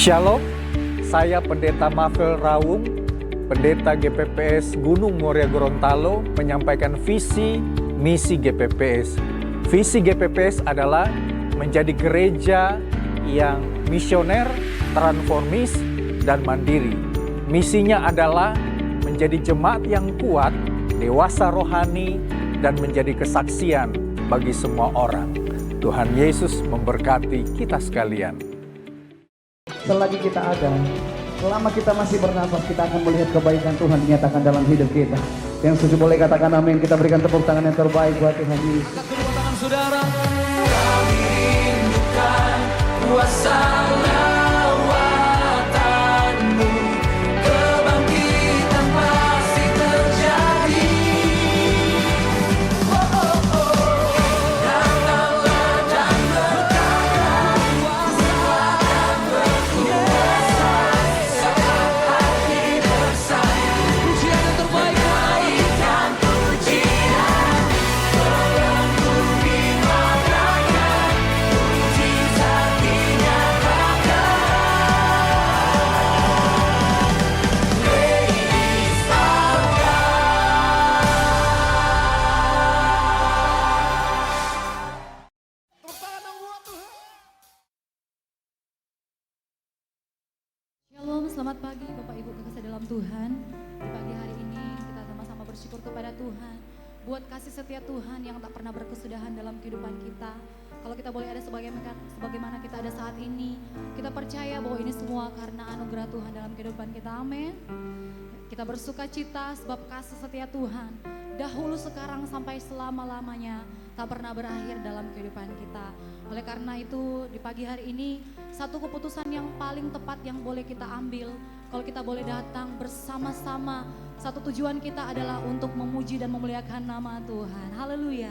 Shalom, saya Pendeta Mafel Rawung, Pendeta GPPS Gunung Muria Gorontalo, menyampaikan visi misi GPPS. Visi GPPS adalah menjadi gereja yang misioner, transformis, dan mandiri. Misinya adalah menjadi jemaat yang kuat, dewasa rohani, dan menjadi kesaksian bagi semua orang. Tuhan Yesus memberkati kita sekalian. Selagi kita ada, selama kita masih bernafas, kita akan melihat kebaikan Tuhan dinyatakan dalam hidup kita. Yang setuju boleh katakan amin. Kita berikan tepuk tangan yang terbaik buat Tuhan Yesus. Angkat kedua tangan saudara. Kami rindukan kuasa lawatanmu, kebangkitan pasti terjadi. Datanglah dan berkata, kuasa berkuasa, saat hati bersaya. Pujian yang terbaik, naikkan pujian, pelengku dimatakan, mujizat dinyatakan. Praise our Shalom, selamat pagi Bapak Ibu kekasih dalam Tuhan. Di pagi hari ini kita sama-sama bersyukur kepada Tuhan buat kasih setia Tuhan yang tak pernah berkesudahan dalam kehidupan kita. Kalau kita boleh ada sebagaimana kita ada saat ini, kita percaya bahwa ini semua karena anugerah Tuhan dalam kehidupan kita. Amin. Kita bersuka cita sebab kasih setia Tuhan dahulu, sekarang, sampai selama-lamanya tak pernah berakhir dalam kehidupan kita. Oleh karena itu di pagi hari ini satu keputusan yang paling tepat yang boleh kita ambil, kalau kita boleh datang bersama-sama, satu tujuan kita adalah untuk memuji dan memuliakan nama Tuhan. Haleluya.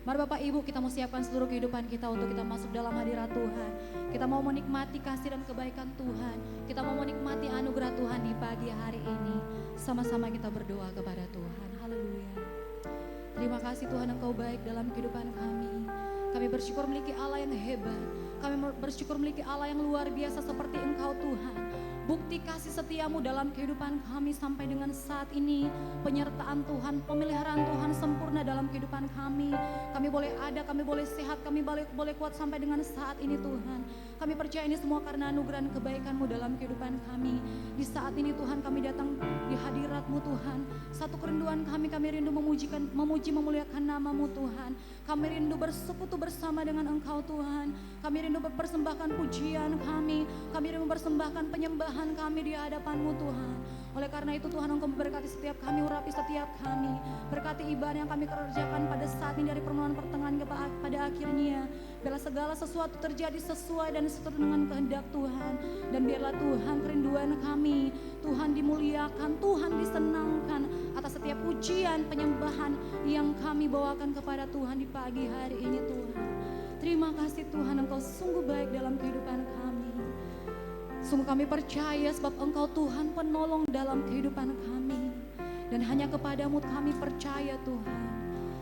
Mari Bapak Ibu, kita mau siapkan seluruh kehidupan kita untuk kita masuk dalam hadirat Tuhan. Kita mau menikmati kasih dan kebaikan Tuhan. Kita mau menikmati anugerah Tuhan di pagi hari ini. Sama-sama kita berdoa kepada Tuhan. Haleluya. Terima kasih Tuhan, Engkau baik dalam kehidupan kami. Kami bersyukur memiliki Allah yang hebat. Kami bersyukur memiliki Allah yang luar biasa seperti Engkau Tuhan. Bukti kasih setiamu dalam kehidupan kami sampai dengan saat ini. Penyertaan Tuhan, pemeliharaan Tuhan sempurna dalam kehidupan kami. Kami boleh ada, kami boleh sehat, kami boleh kuat sampai dengan saat ini Tuhan. Kami percaya ini semua karena anugerah dan kebaikan-Mu dalam kehidupan kami. Di saat ini Tuhan kami datang di hadirat-Mu Tuhan. Satu kerinduan kami rindu memuji memuliakan nama-Mu Tuhan. Kami rindu bersekutu bersama dengan Engkau Tuhan. Kami rindu mempersembahkan pujian kami. Kami rindu mempersembahkan penyembahan kami di hadapan-Mu Tuhan. Oleh karena itu Tuhan, Engkau memberkati setiap kami, urapi setiap kami. Berkati ibadah yang kami kerjakan pada saat ini dari permulaan pertengahan pada akhirnya. Biarlah segala sesuatu terjadi sesuai dan seturut dengan kehendak Tuhan. Dan biarlah Tuhan kerinduan kami, Tuhan dimuliakan, Tuhan disenangkan atas setiap pujian, penyembahan yang kami bawakan kepada Tuhan di pagi hari ini Tuhan. Terima kasih Tuhan, Engkau sungguh baik dalam kehidupan kami. Sungguh kami percaya sebab Engkau Tuhan penolong dalam kehidupan kami. Dan hanya kepadamu kami percaya Tuhan.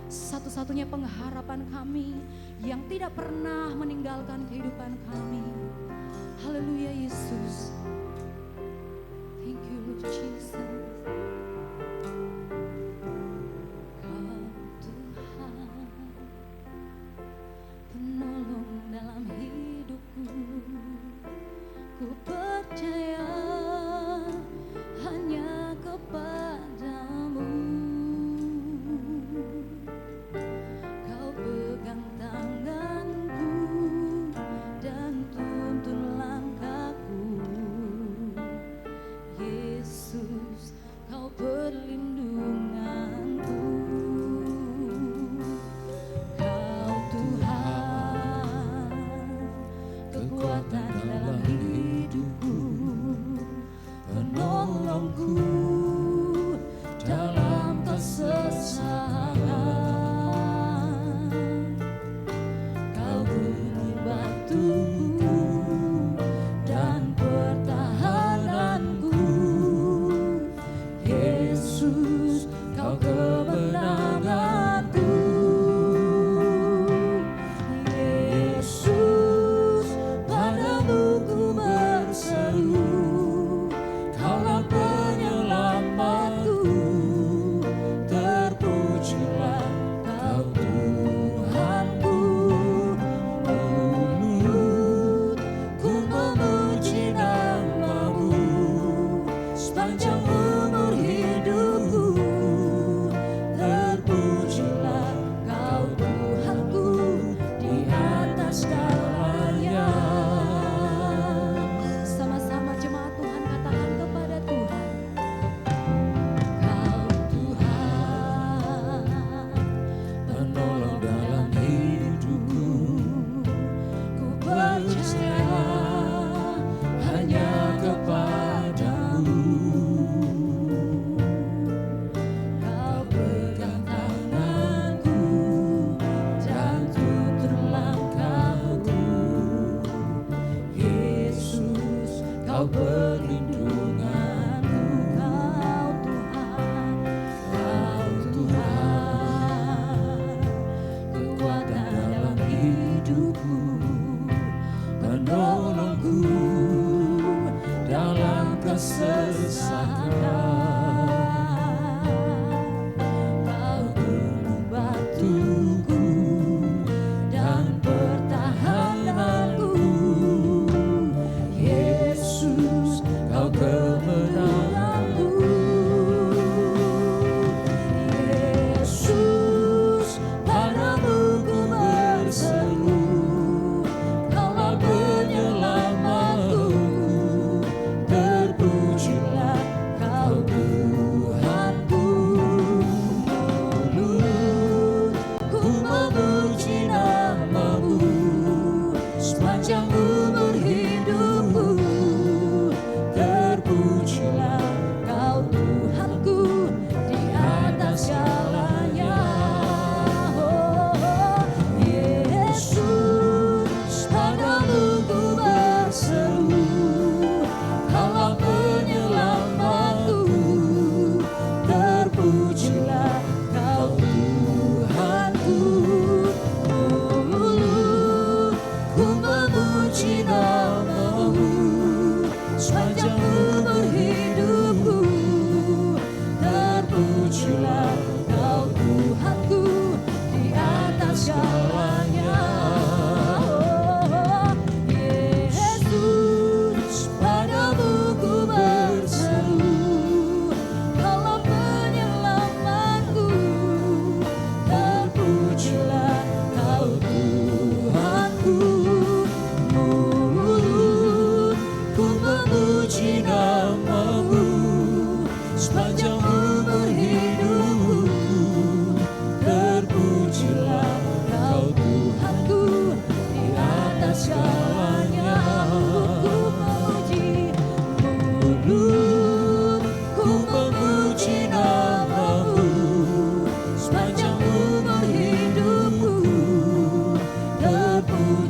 Satu-satunya pengharapan kami yang tidak pernah meninggalkan kehidupan kami. Haleluya Yesus. Thank you Lord Jesus. Kau Tuhan penolong dalam hidupku. Ku percaya hanya kepadamu. Kau pegang tanganku dan tuntun langkahku. Yesus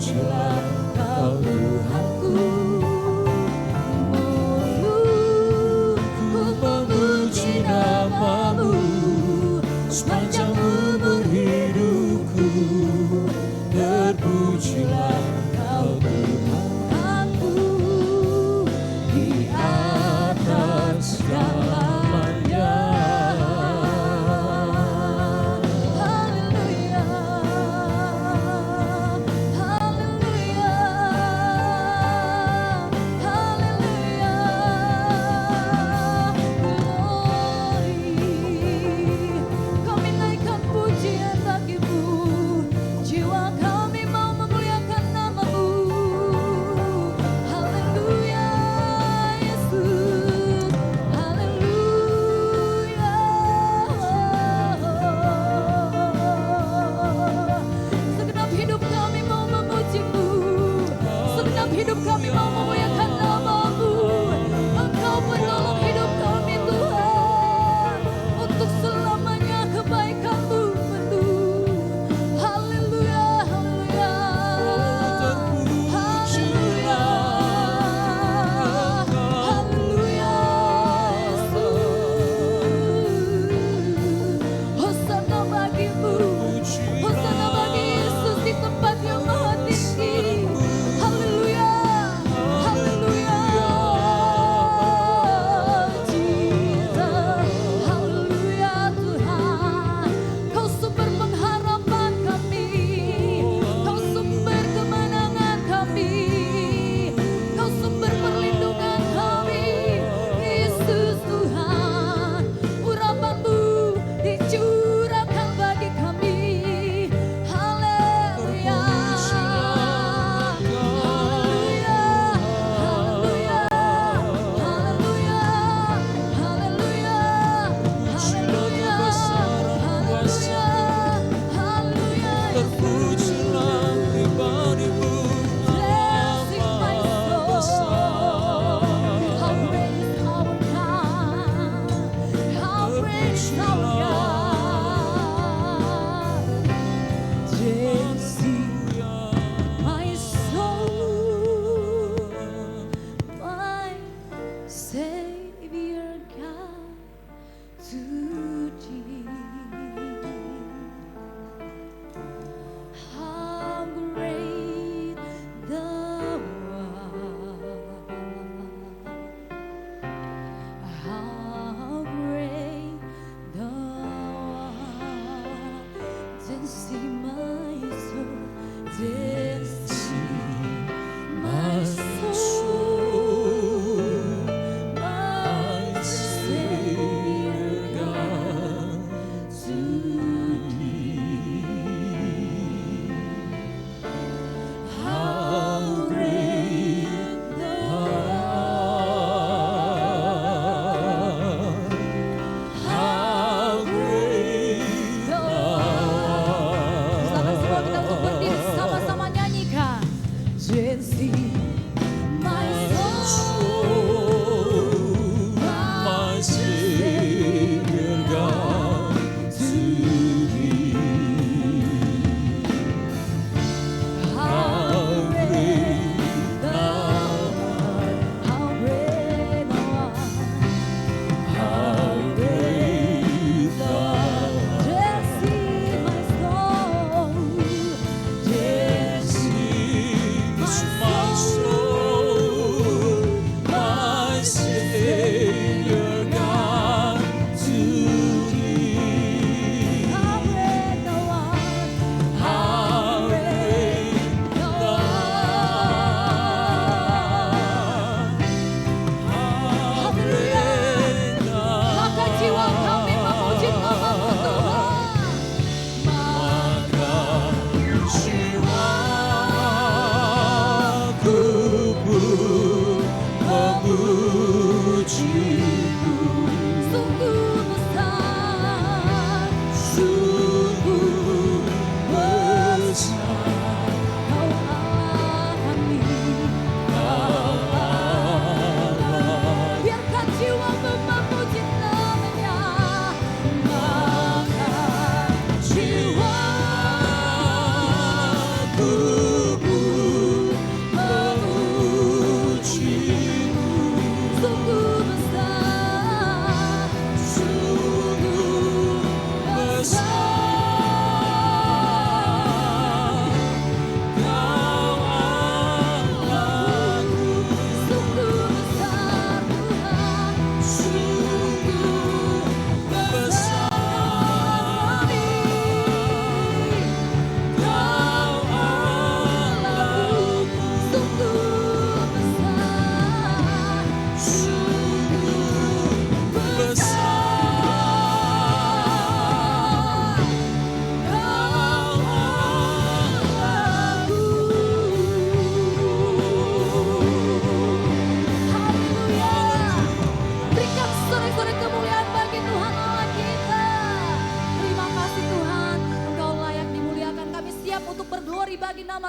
terpujilah Kau Tuhanku. Mulutku memuji namamu sepanjang umur hidupku. Terpujilah Kau Tuhanku di atas segalanya. Haleluya, haleluya.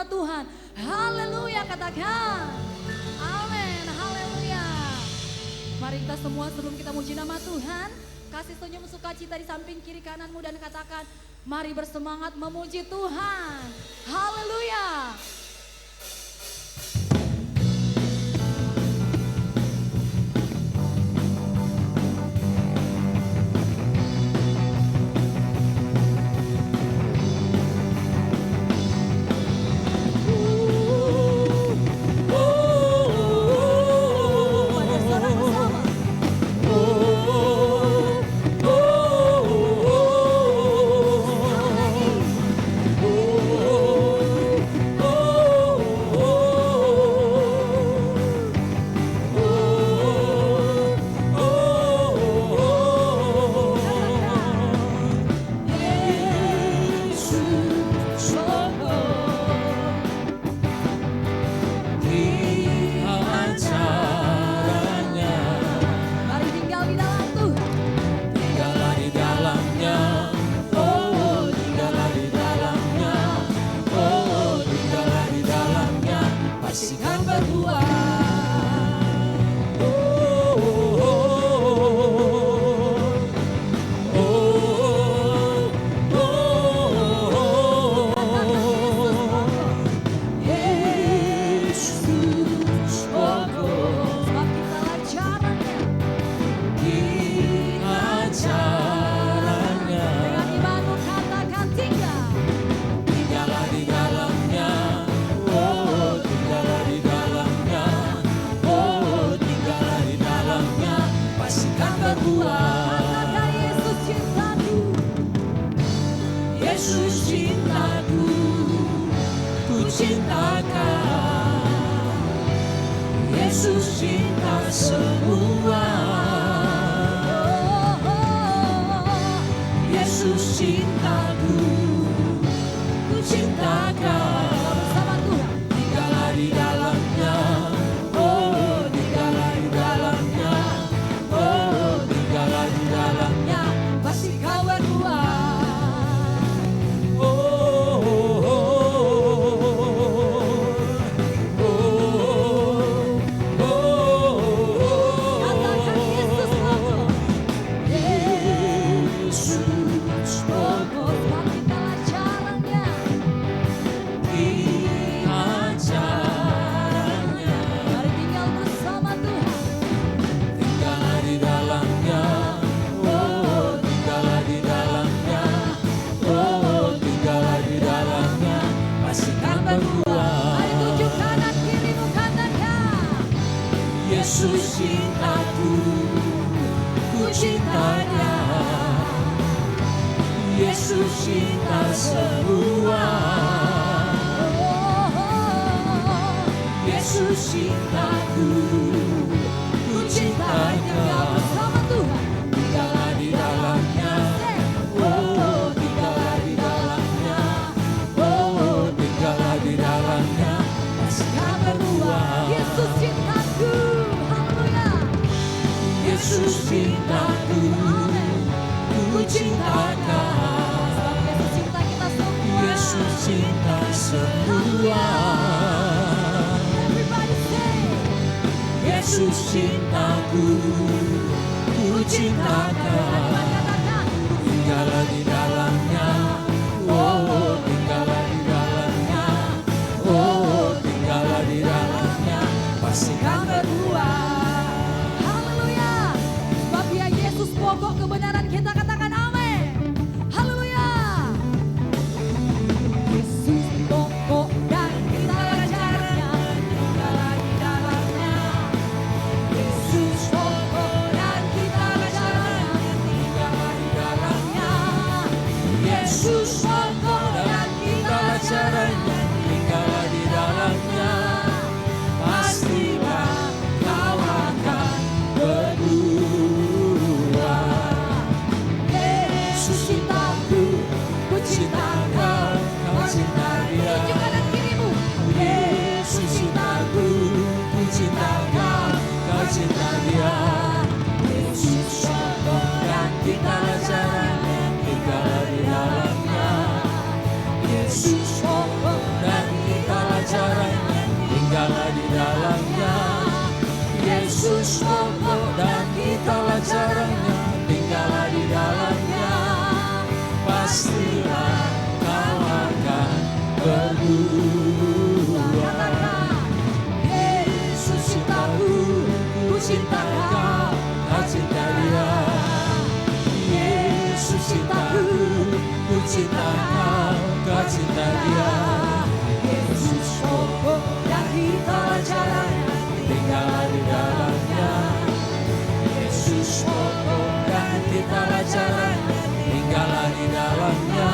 nama Tuhan. Haleluya, katakan. Amin, haleluya. Mari kita semua sebelum kita muji nama Tuhan, kasih senyum sukacita di samping kiri kananmu dan katakan, mari bersemangat memuji Tuhan. Haleluya. Yesus pokok dan kita caranya, tinggallah di tinggallah di dalamnya. Yesus pokok dan kitalah caranya, tinggallah di dalamnya. Pastilah kau akan berbuah. Yesus cintaku, ku cinta kau, kau cinta dia. Yesus cintaku, ku cinta kau, kau cinta dia. Yesus pokok dan kitalah caranya, tinggallah di dalamnya. Yesus pokok dan kitalah caranya, tinggallah di dalamnya.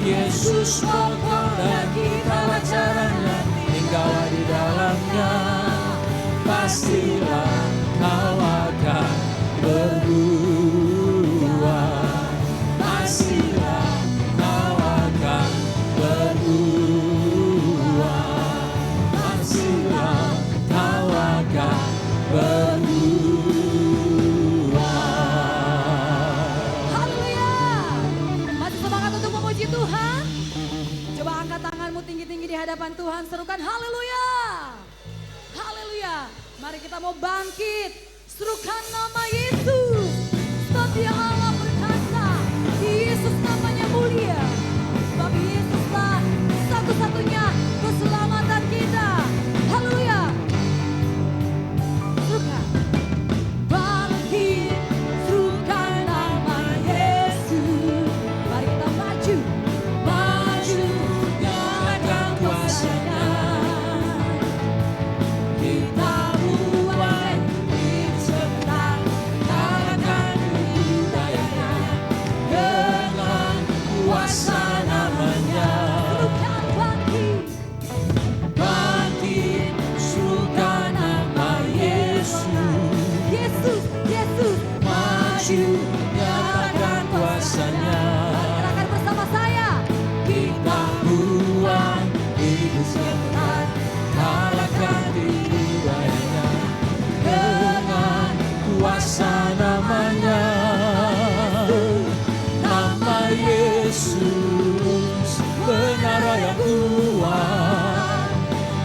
Yesus pokok dan kitalah caranya, tinggallah di dalamnya. Pastilah kau akan berbuah. Pastilah kau akan berbuah. Pastilah kau akan berbuah. Haleluya. Masih semangat untuk memuji Tuhan? Coba angkat tanganmu tinggi-tinggi di hadapan Tuhan. Serukan haleluya. Haleluya. Mari kita mau bangkit. Serukan nama Yesus. Sebab dia Allah berkata, Yesus namanya mulia. Sebab Yesuslah satu-satunya keselamatan kita. Haleluya. Serukan. Bangkit, serukan nama Yesus. Mari kita maju. Maju, nyatakan kuasanya. Kita buat hidup sebentar, kalahkan budayanya. Dengan kuasa namanya. Serukan bangkit. Bangkit, serukan nama Yesus. Yesus, Yesus. Maju, nyatakan kuasanya. Gerakan bersama saya. Kita buat hidup sebentar, kalahkan budayanya. Dengan kuasa namanya. Nama Yesus, menara yang kuat.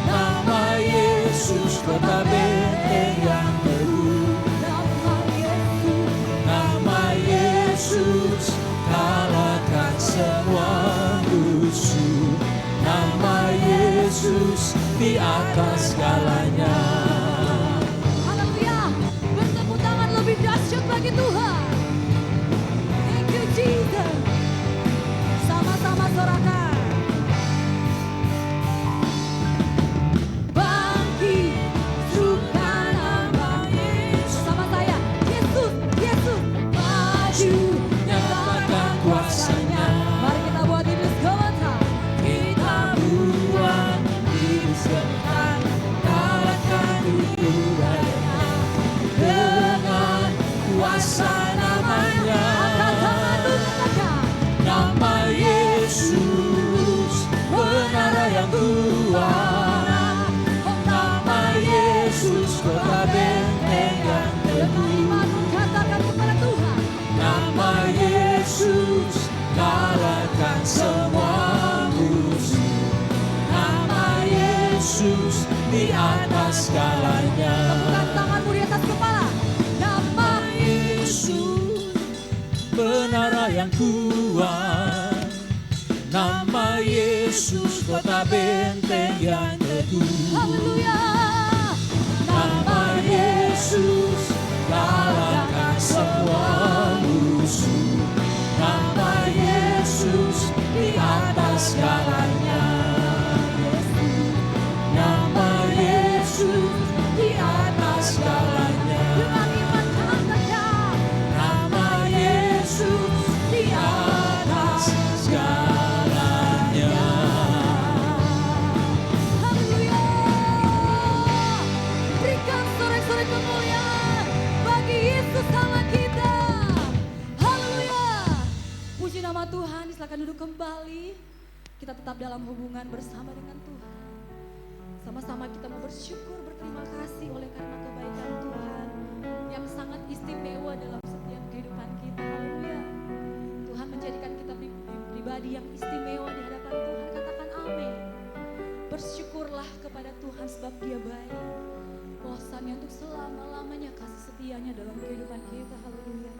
Nama Yesus, kota benteng yang teguh. Nama Yesus, kalahkan semua musuh. Nama Yesus, di atas segalanya. Haleluya. Bertepuk tangan lebih dahsyat bagi Tuhan. Thank you Jesus. Sama-sama sorakan. Bangkit, serukan nama Yesus. Sama saya. Yesus, Yesus. Maju, nyatakan kuasanya. Mari kita buat hidup sebentar. Kita buat hidup sebentar, kalahkan budayanya. Dengan kuasa namanya. Angkat tanganmu katakan. Nama Yesus, menara yang kuat. Nama Yesus, kota benteng yang teguh. Katakan kepada Tuhan. Nama Yesus, kalahkan semua musuh. Nama Yesus, di atas segalanya. Tepukan tanganmu di atas kepala. Nama Yesus, menara yang kuat. Nama Yesus, kota benteng yang teguh. Haleluya. Nama Yesus, kalahkan semua musuh. Nama Yesus, di atas segalanya. Nama Yesus, di atas segalanya. Dengan iman katakan. Nama Yesus, di atas segalanya. Haleluya. Berikan sorak-sorai kemuliaan bagi Yesus Allah kita. Haleluya. Puji nama Tuhan. Silakan duduk kembali. Kita tetap dalam hubungan bersama dengan Tuhan. Sama-sama kita mau bersyukur, berterima kasih oleh karena kebaikan Tuhan yang sangat istimewa dalam setiap kehidupan kita. Haleluya. Tuhan menjadikan kita pribadi yang istimewa di hadapan Tuhan. Katakan amin. bersyukurlah kepada Tuhan sebab Dia baik. Bahwasannya untuk selama-lamanya kasih setianya dalam kehidupan kita. Haleluya.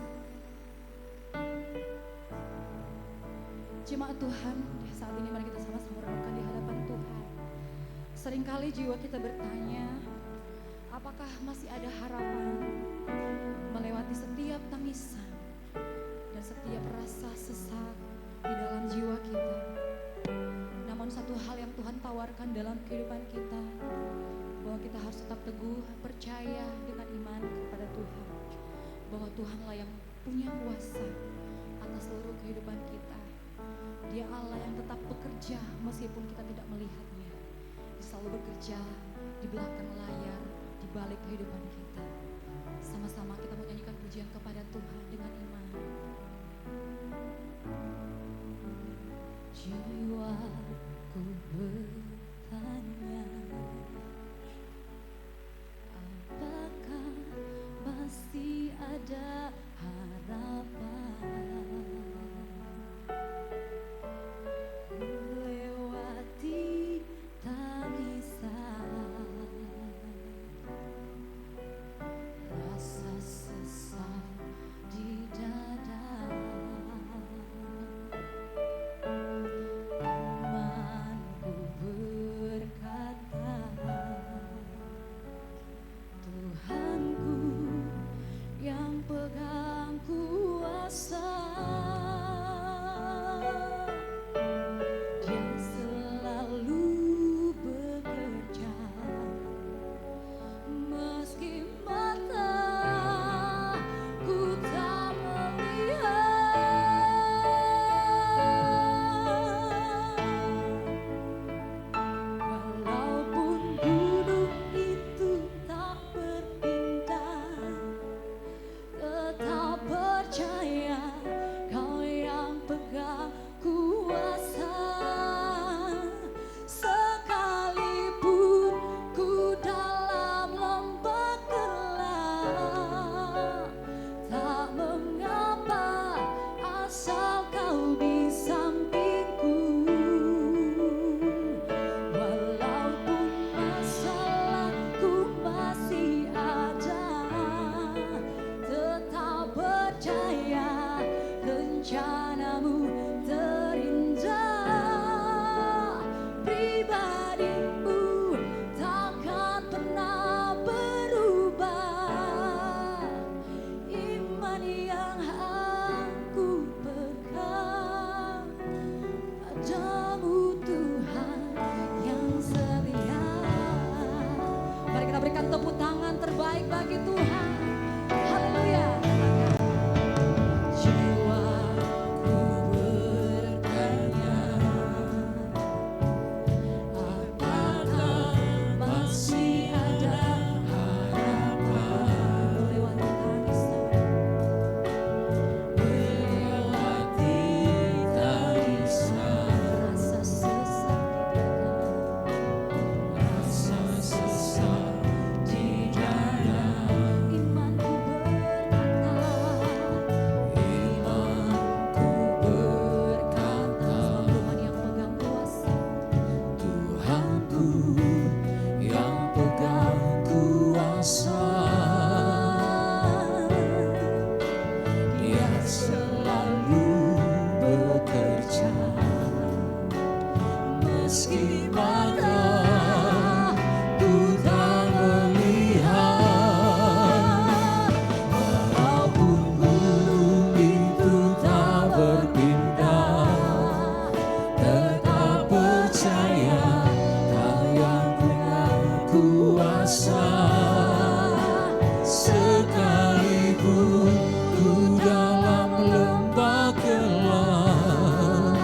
Jemaat Tuhan, saat ini mari kita sama-sama renungkan di hadapan Tuhan. Seringkali jiwa kita bertanya, apakah masih ada harapan melewati setiap tangisan dan setiap rasa sesak di dalam jiwa kita. Namun satu hal yang Tuhan tawarkan dalam kehidupan kita, bahwa kita harus tetap teguh, percaya dengan iman kepada Tuhan, bahwa Tuhanlah yang punya kuasa atas seluruh kehidupan kita. Dia Allah yang tetap bekerja meskipun kita tidak melihatnya. Dia selalu bekerja di belakang layar, di balik kehidupan kita. Sama-sama kita mau nyanyikan pujian kepada Tuhan dengan iman. Jiwaku bertanya, apakah masih ada harapan melewati tangisan, rasa sesak di dada. Imanku berkata, Tuhanku yang pegang kuasa, Dia selalu bekerja meski mataku tak melihat. Walaupun gunung itu tak berpindah, tetap percaya Kau yang pegang kuasa. Sekalipun ku dalam lembah gelap, tak mengapa asal Kau di sampingku. Walaupun masalahku masih ada, tetap percaya rencanamu terindah. Pribadimu takkan pernah berubah. Iman yang aku pegang, padamu Tuhan yang setia. Mari kita berikan tepuk tangan terbaik bagi Tuhan. Haleluya. Jiwaku bertanya, apakah masih ada harapan melewati tangisan, rasa sesak di dada. Imanku berkata, Tuhan yang pegang kuasa, Tuhanku yang pegang kuasa, Dia selalu bekerja meski mataku tak melihat. Walaupun gunung itu tak berpindah, tetap percaya Kau yang pegang kuasa. Sekalipun ku dalam lembah gelap,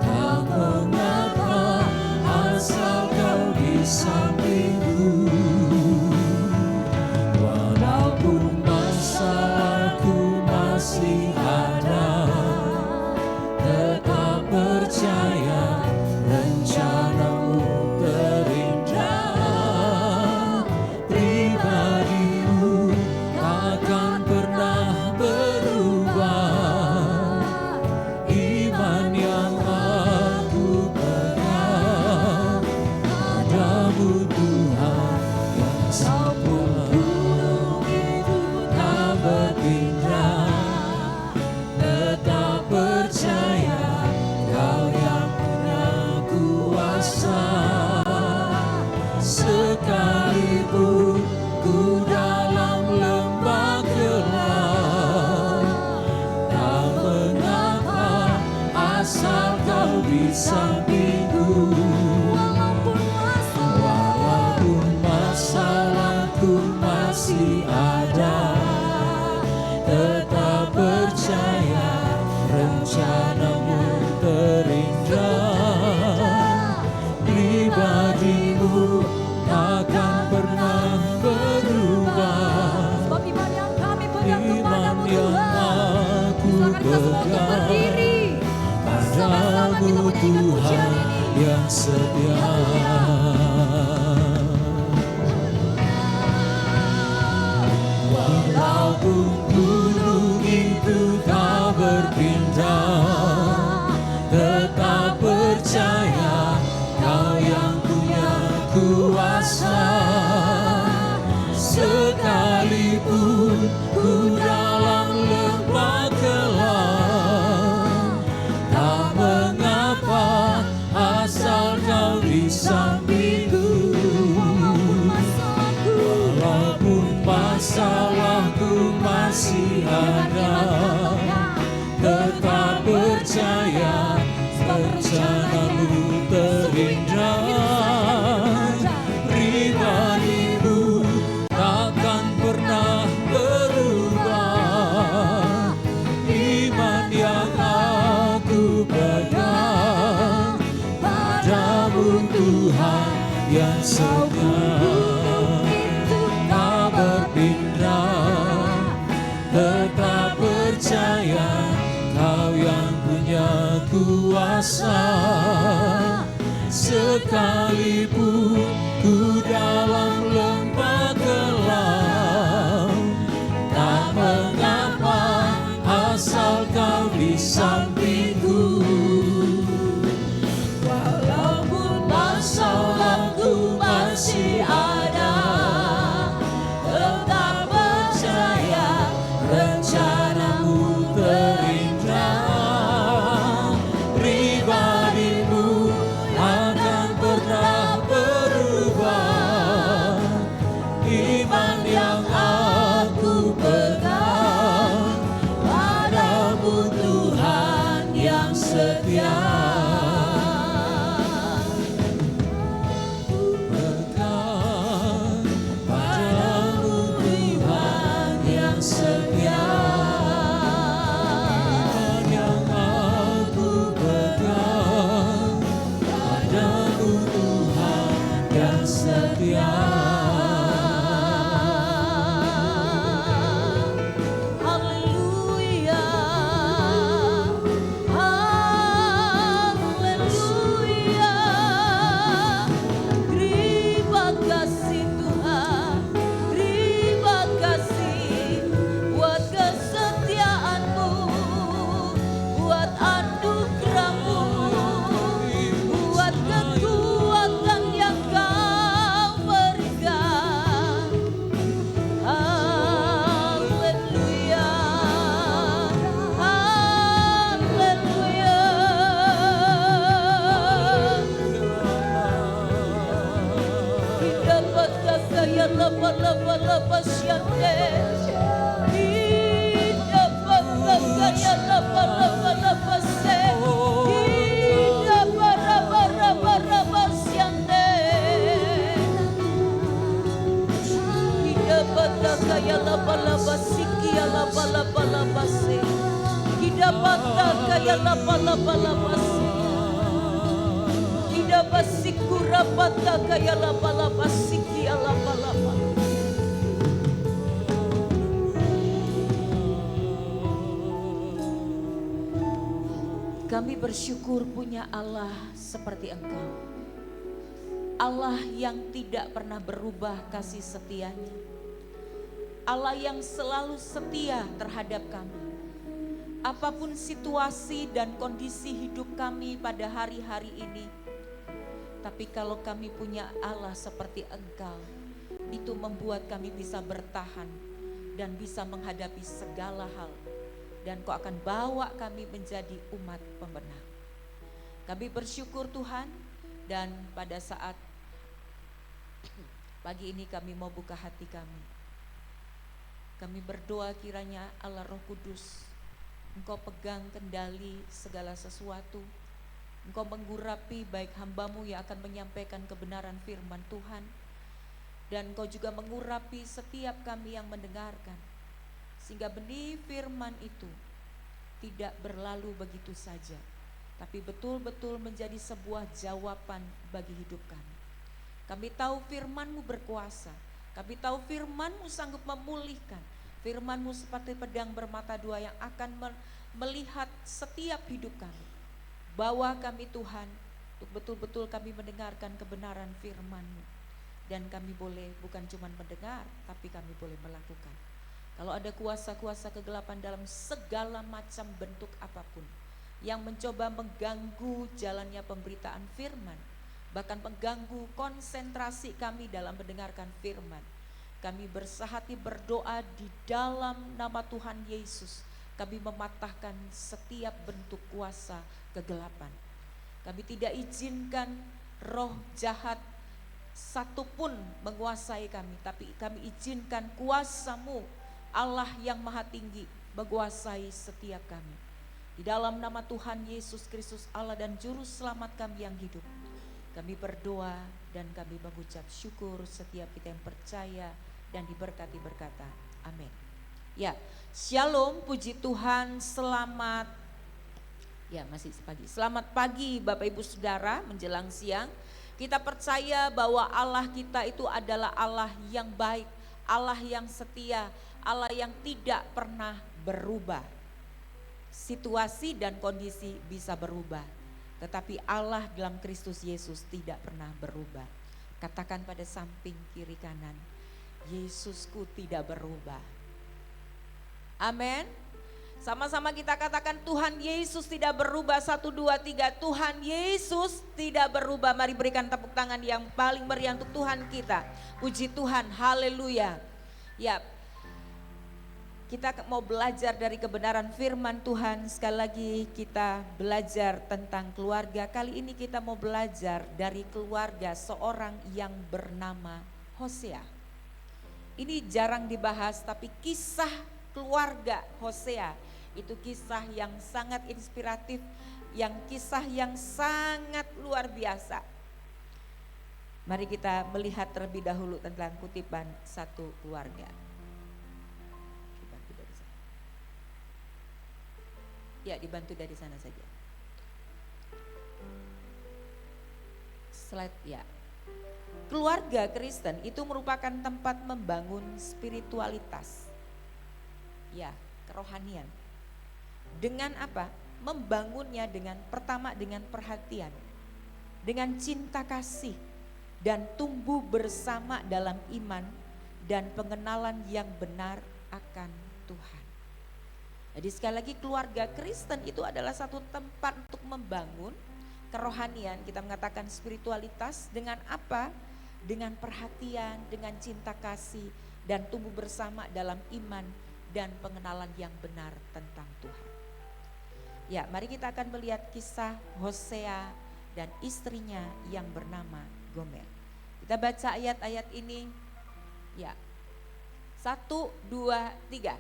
tak mengapa asal Kau di sampingku. Walaupun masalahku masih ada, tetap percaya rencanamu terindah. Pribadimu takkan pernah berubah. Iman yang aku pegang, Padamu Tuhan yang setia, tak berpindah, tetap percaya Kau yang punya kuasa. Sekalipun ku dalam lembah gelap, tak mengapa asal Kau di sampingku. Walaupun masalahku masih ada, tetap percaya rencanamu terindah. Pribadimu takkan pernah berubah. Sebab iman yang kami pegang Iman kepadamu yang Tuhan. aku Silakan kita semua untuk pegang berdiri. Sama-sama kita padamu menyanyikan pujian Tuhan ini. yang setia. Walaupun gunung itu tak berpindah, tetap percaya Kau yang punya kuasa. Sekalipun ku dalam lembah gelap, tak mengapa asal Kau di sampingku. Walaupun masalahku masih ada, tetap percaya rencanamu terindah. Pribadimu takkan pernah berubah. Iman yang aku pegang padamu Tuhan yang setia, tak berpindah, tetap percaya Kau yang punya kuasa. Sekalipun ku dalam lembah gelap, tak mengapa asal Kau di sampingku. Walaupun masalahku masih ada, tetap percaya rencanamu terindah. Pribadimu akan pernah berubah. Iman yang aku pegang padamu Tuhan yang setia. Pegang padamu Tuhan yang setia. Iman yang aku pegang padamu Tuhan yang setia. Haleluya, haleluya. Terima kasih Tuhan, terima kasih buat kesetiaan-Mu, buat anugerah-Mu, buat kekuatan yang Kau berikan. Haleluya, haleluya. Dapat kaya lapa syante. Dapat kaya lapa se. Dapat syante. Dapat kaya lapa siki lapa se. Dapat kaya lapa se. Basikura pata kaya lapa siki lapa. Kami bersyukur punya Allah seperti Engkau. Allah yang tidak pernah berubah kasih setianya. Allah yang selalu setia terhadap kami. Apapun situasi dan kondisi hidup kami pada hari-hari ini, Tapi kalau kami punya Allah seperti Engkau, itu membuat kami bisa bertahan dan bisa menghadapi segala hal. Dan Kau akan bawa kami menjadi umat pemenang. Kami bersyukur Tuhan, dan pada saat pagi ini kami mau buka hati kami. Kami berdoa kiranya Allah Roh Kudus, Engkau pegang kendali segala sesuatu. Engkau menggurapi baik hamba-Mu yang akan menyampaikan kebenaran firman Tuhan, dan Engkau juga mengurapi setiap kami yang mendengarkan, sehingga benih firman itu tidak berlalu begitu saja, tapi betul-betul menjadi sebuah jawaban bagi hidup kami. Kami tahu firman-Mu berkuasa, kami tahu firman-Mu sanggup memulihkan, firman-Mu seperti pedang bermata dua yang akan melihat setiap hidup kami. Bawa kami Tuhan, untuk betul-betul kami mendengarkan kebenaran firman-Mu. Dan kami boleh bukan cuma mendengar, tapi kami boleh melakukan. Kalau ada kuasa-kuasa kegelapan dalam segala macam bentuk apapun yang mencoba mengganggu jalannya pemberitaan firman, bahkan mengganggu konsentrasi kami dalam mendengarkan firman, kami bersahati berdoa di dalam nama Tuhan Yesus. Kami mematahkan setiap bentuk kuasa kegelapan. Kami tidak izinkan roh jahat satupun menguasai kami, tapi kami izinkan kuasa-Mu, Allah yang maha tinggi, menguasai setiap kami. Di dalam nama Tuhan Yesus Kristus Allah dan Juru Selamat kami yang hidup, kami berdoa dan kami mengucap syukur. Setiap kita yang percaya dan diberkati berkata amin. Ya, shalom, puji Tuhan, selamat, ya masih pagi. Selamat pagi Bapak Ibu Saudara, menjelang siang. Kita percaya bahwa Allah kita itu adalah Allah yang baik, Allah yang setia, Allah yang tidak pernah berubah. Situasi dan kondisi bisa berubah, tetapi Allah dalam Kristus Yesus tidak pernah berubah. Katakan pada samping kiri kanan, Yesusku tidak berubah. Amin. Sama-sama kita katakan Tuhan Yesus tidak berubah. 1, 2, 3. Tuhan Yesus tidak berubah. Mari berikan tepuk tangan yang paling meriah untuk Tuhan kita. Puji Tuhan, haleluya. Ya, kita mau belajar dari kebenaran firman Tuhan. Sekali lagi kita belajar tentang keluarga. Kali ini kita mau belajar dari keluarga seorang yang bernama Hosea. Ini jarang dibahas, tapi kisah keluarga Hosea itu kisah yang sangat inspiratif, yang kisah yang sangat luar biasa. Mari kita melihat terlebih dahulu tentang kutipan satu keluarga. Dibantu dari sana. Ya, dibantu dari sana saja. Slide ya. Keluarga Kristen itu merupakan tempat membangun spiritualitas. Ya, kerohanian. Dengan apa? Membangunnya dengan pertama dengan perhatian, dengan cinta kasih, dan tumbuh bersama dalam iman dan pengenalan yang benar akan Tuhan. Jadi sekali lagi keluarga Kristen itu adalah satu tempat untuk membangun kerohanian. Kita mengatakan spiritualitas dengan apa? Dengan perhatian, dengan cinta kasih, dan tumbuh bersama dalam iman dan pengenalan yang benar tentang Tuhan. Ya, mari kita akan melihat kisah Hosea dan istrinya yang bernama Gomer. Kita baca ayat-ayat ini. Ya, 1, 2, 3.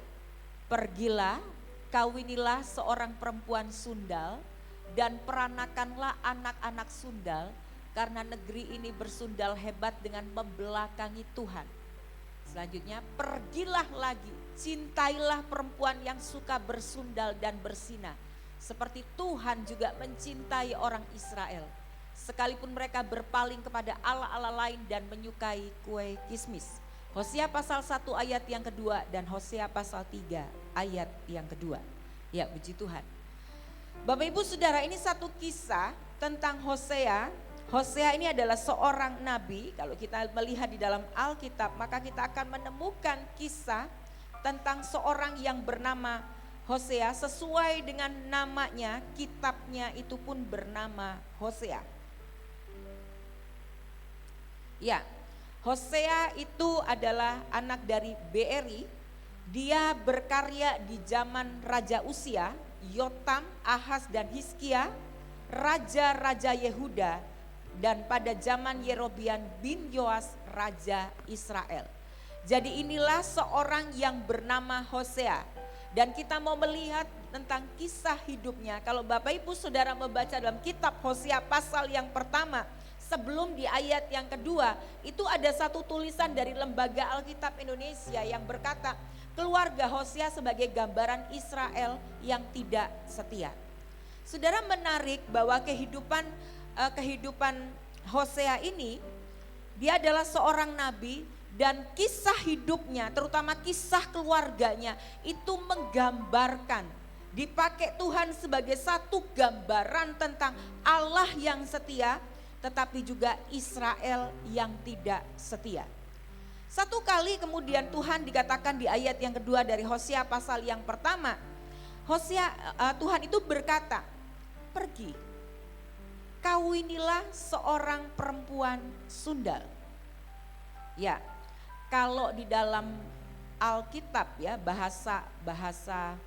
Pergilah, kawinilah seorang perempuan sundal dan peranakanlah anak-anak sundal, karena negeri ini bersundal hebat dengan membelakangi Tuhan. Selanjutnya, pergilah lagi, cintailah perempuan yang suka bersundal dan bersinah, seperti Tuhan juga mencintai orang Israel, sekalipun mereka berpaling kepada allah-allah lain dan menyukai kue kismis. Hosea pasal 1 ayat yang kedua dan Hosea pasal 3 ayat yang kedua. Ya, puji Tuhan. Bapak Ibu Saudara, ini satu kisah tentang Hosea. Hosea ini adalah seorang nabi. Kalau kita melihat di dalam Alkitab, maka kita akan menemukan kisah tentang seorang yang bernama Hosea. Sesuai dengan namanya, kitabnya itu pun bernama Hosea. Ya, Hosea itu adalah anak dari Beeri. Dia berkarya di zaman Raja Uzia, Yotam, Ahaz dan Hizkia, raja-raja Yehuda, dan pada zaman Yerobeam bin Yoas, raja Israel. Jadi inilah seorang yang bernama Hosea. Dan kita mau melihat tentang kisah hidupnya. Kalau Bapak Ibu Saudara membaca dalam kitab Hosea pasal yang pertama, sebelum di ayat yang kedua, itu ada satu tulisan dari Lembaga Alkitab Indonesia yang berkata, keluarga Hosea sebagai gambaran Israel yang tidak setia. Saudara, menarik bahwa kehidupan Hosea ini, dia adalah seorang nabi dan kisah hidupnya, terutama kisah keluarganya itu menggambarkan, dipakai Tuhan sebagai satu gambaran tentang Allah yang setia, tetapi juga Israel yang tidak setia. Satu kali kemudian Tuhan dikatakan di ayat yang kedua dari Hosea pasal yang pertama, Tuhan itu berkata, pergi, kawinilah seorang perempuan sundal. Ya, kalau di dalam Alkitab ya, bahasa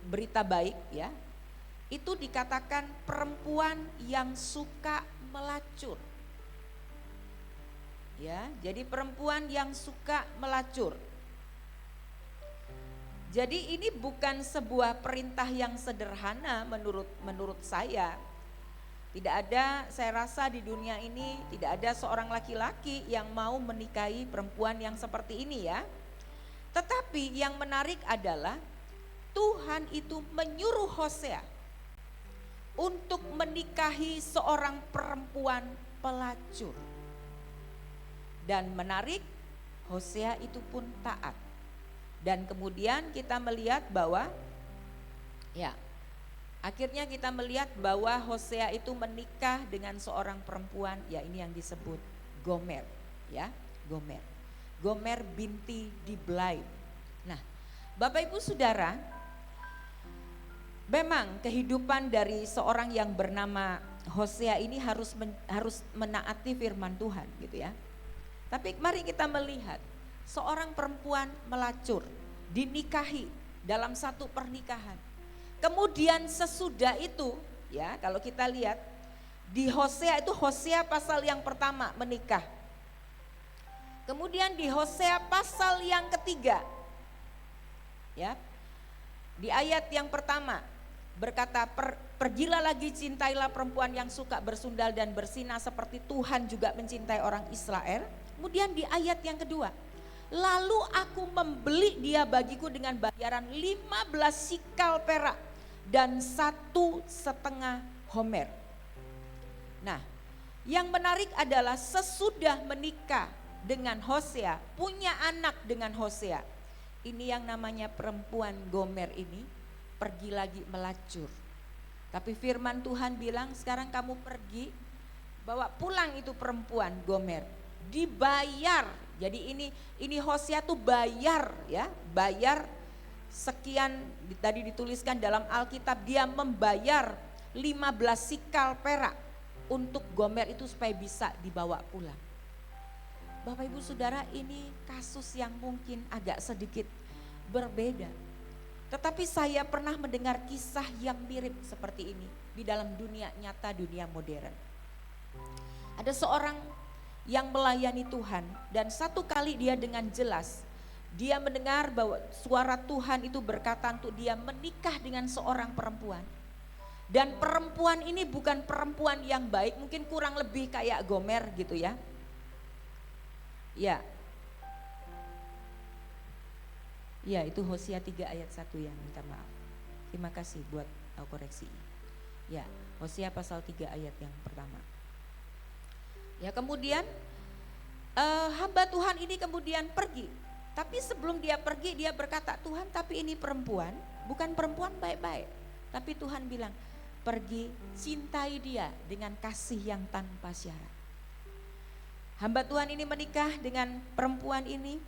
berita baik ya, itu dikatakan perempuan yang suka melacur. Ya, jadi perempuan yang suka melacur. Jadi ini bukan sebuah perintah yang sederhana menurut saya. Tidak ada, saya rasa di dunia ini tidak ada seorang laki-laki yang mau menikahi perempuan yang seperti ini ya. Tetapi yang menarik adalah Tuhan itu menyuruh Hosea untuk menikahi seorang perempuan pelacur. Dan menarik, Hosea itu pun taat. Dan kemudian kita melihat bahwa ya, akhirnya kita melihat bahwa Hosea itu menikah dengan seorang perempuan, ya ini yang disebut Gomer, ya, Gomer. Gomer binti Diblai. Nah, Bapak Ibu Saudara, memang kehidupan dari seorang yang bernama Hosea ini harus menaati firman Tuhan gitu ya. Tapi mari kita melihat seorang perempuan melacur, dinikahi dalam satu pernikahan. Kemudian sesudah itu ya, kalau kita lihat di Hosea itu, Hosea pasal yang pertama menikah. Kemudian di Hosea pasal yang ketiga ya, di ayat yang pertama berkata, pergilah lagi, cintailah perempuan yang suka bersundal dan bersinah seperti Tuhan juga mencintai orang Israel. Kemudian di ayat yang kedua, lalu aku membeli dia bagiku dengan bayaran 15 sikal perak dan 1,5 homer. Nah, yang menarik adalah sesudah menikah dengan Hosea, punya anak dengan Hosea, ini yang namanya perempuan Gomer ini pergi lagi melacur. Tapi firman Tuhan bilang, sekarang kamu pergi, bawa pulang itu perempuan Gomer, dibayar. Jadi ini Hosea tuh bayar ya, bayar sekian, tadi dituliskan dalam Alkitab, dia membayar 15 sikal perak untuk Gomer itu supaya bisa dibawa pulang. Bapak Ibu Saudara, ini kasus yang mungkin agak sedikit berbeda. Tetapi saya pernah mendengar kisah yang mirip seperti ini di dalam dunia nyata, dunia modern. Ada seorang yang melayani Tuhan dan satu kali dia dengan jelas dia mendengar bahwa suara Tuhan itu berkata untuk dia menikah dengan seorang perempuan. Dan perempuan ini bukan perempuan yang baik, mungkin kurang lebih kayak Gomer gitu ya. Ya. Ya, itu Hosea 3 ayat 1 yang minta maaf. Terima kasih buat koreksi. Ya, Hosea pasal 3 ayat yang pertama. Ya, kemudian hamba Tuhan ini kemudian pergi. Tapi sebelum dia pergi dia berkata, Tuhan tapi ini perempuan, bukan perempuan baik-baik. Tapi Tuhan bilang, pergi cintai dia dengan kasih yang tanpa syarat. Hamba Tuhan ini menikah dengan perempuan ini.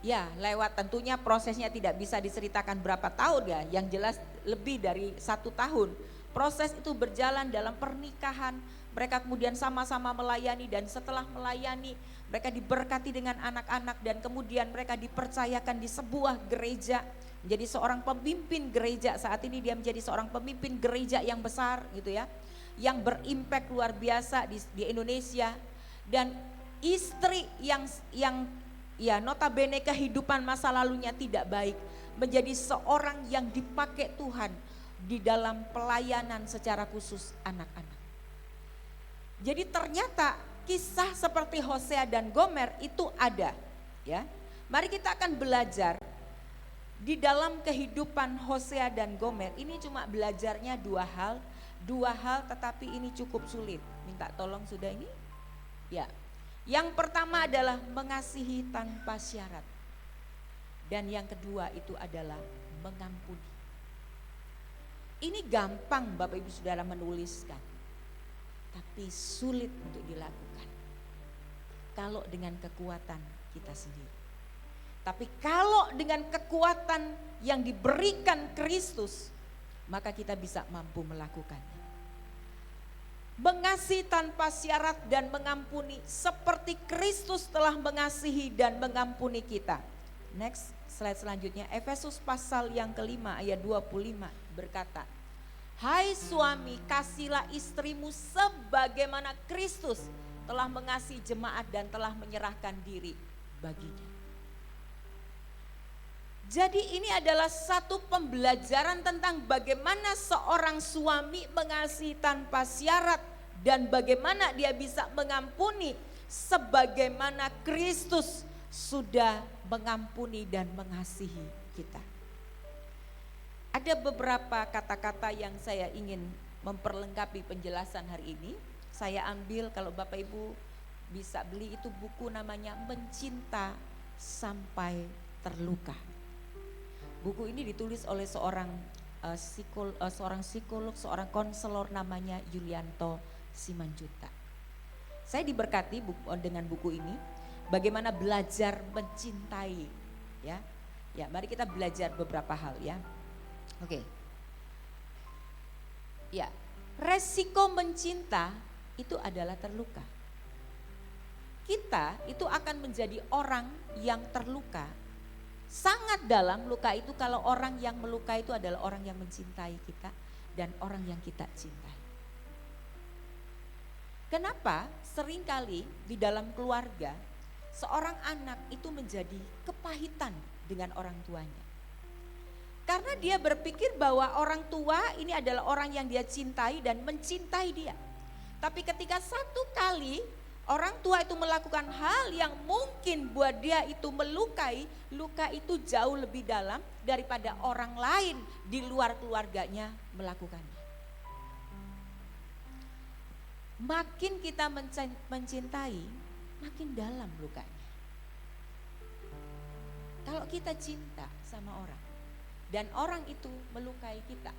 Ya, lewat tentunya prosesnya tidak bisa diceritakan berapa tahun ya, yang jelas lebih dari 1 tahun. Proses itu berjalan dalam pernikahan, mereka kemudian sama-sama melayani, dan setelah melayani mereka diberkati dengan anak-anak, dan kemudian mereka dipercayakan di sebuah gereja menjadi seorang pemimpin gereja. Saat ini dia menjadi seorang pemimpin gereja yang besar gitu ya, yang berimpact luar biasa di Indonesia. Dan istri yang ya notabene kehidupan masa lalunya tidak baik, menjadi seorang yang dipakai Tuhan di dalam pelayanan secara khusus anak-anak. Jadi ternyata kisah seperti Hosea dan Gomer itu ada ya. Mari kita akan belajar di dalam kehidupan Hosea dan Gomer. Ini cuma belajarnya dua hal tetapi ini cukup sulit. Minta tolong sudah ini? Ya. Yang pertama adalah mengasihi tanpa syarat. Dan yang kedua itu adalah mengampuni. Ini gampang Bapak Ibu Saudara menuliskan. Tapi sulit untuk dilakukan kalau dengan kekuatan kita sendiri. Tapi kalau dengan kekuatan yang diberikan Kristus, maka kita bisa mampu melakukannya. Mengasihi tanpa syarat dan mengampuni seperti Kristus telah mengasihi dan mengampuni kita. Next, slide selanjutnya. Efesus pasal yang kelima ayat 25 berkata, hai suami, kasihilah istrimu sebagaimana Kristus telah mengasihi jemaat dan telah menyerahkan diri baginya. Jadi ini adalah satu pembelajaran tentang bagaimana seorang suami mengasihi tanpa syarat dan bagaimana dia bisa mengampuni sebagaimana Kristus sudah mengampuni dan mengasihi kita. Ada beberapa kata-kata yang saya ingin memperlengkapi penjelasan hari ini. Saya ambil, kalau Bapak Ibu bisa beli itu buku namanya Mencinta Sampai Terluka. Buku ini ditulis oleh seorang psikolog, seorang konselor namanya Yulianto Simanjuntak. Saya diberkati dengan buku ini, bagaimana belajar mencintai ya. Ya, mari kita belajar beberapa hal ya. Oke. Ya, resiko mencinta itu adalah terluka. Kita itu akan menjadi orang yang terluka. Sangat dalam luka itu kalau orang yang melukai itu adalah orang yang mencintai kita dan orang yang kita cintai. Kenapa seringkali di dalam keluarga seorang anak itu menjadi kepahitan dengan orang tuanya? Karena dia berpikir bahwa orang tua ini adalah orang yang dia cintai dan mencintai dia. Tapi ketika satu kali orang tua itu melakukan hal yang mungkin buat dia itu melukai, luka itu jauh lebih dalam daripada orang lain di luar keluarganya melakukannya. Makin kita mencintai, makin dalam lukanya. Kalau kita cinta sama orang dan orang itu melukai kita,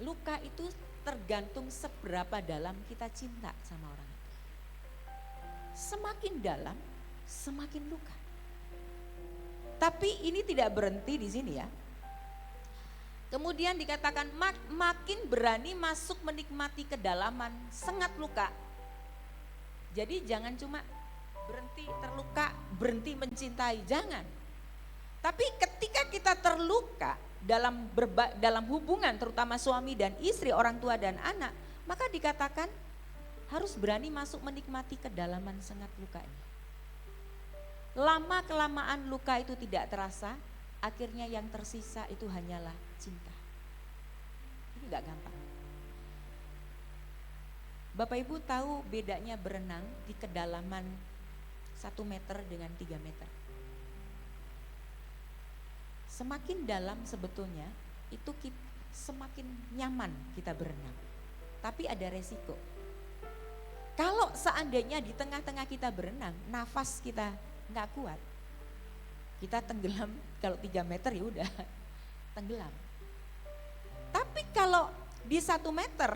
luka itu tergantung seberapa dalam kita cinta sama orang itu. Semakin dalam, semakin luka. Tapi ini tidak berhenti di sini ya. Kemudian dikatakan makin berani masuk menikmati kedalaman sengat luka. Jadi jangan cuma berhenti terluka, berhenti mencintai, jangan. Tapi ketika kita terluka dalam hubungan terutama suami dan istri, orang tua dan anak, maka dikatakan harus berani masuk menikmati kedalaman sengat lukanya. Lama kelamaan luka itu tidak terasa, akhirnya yang tersisa itu hanyalah cinta. Ini gak gampang. Bapak Ibu tahu bedanya berenang di kedalaman 1 meter dengan 3 meter. Semakin dalam sebetulnya itu semakin nyaman kita berenang. Tapi ada resiko. Kalau seandainya di tengah-tengah kita berenang, nafas kita nggak kuat, kita tenggelam. Kalau 3 meter ya udah tenggelam. Tapi kalau di 1 meter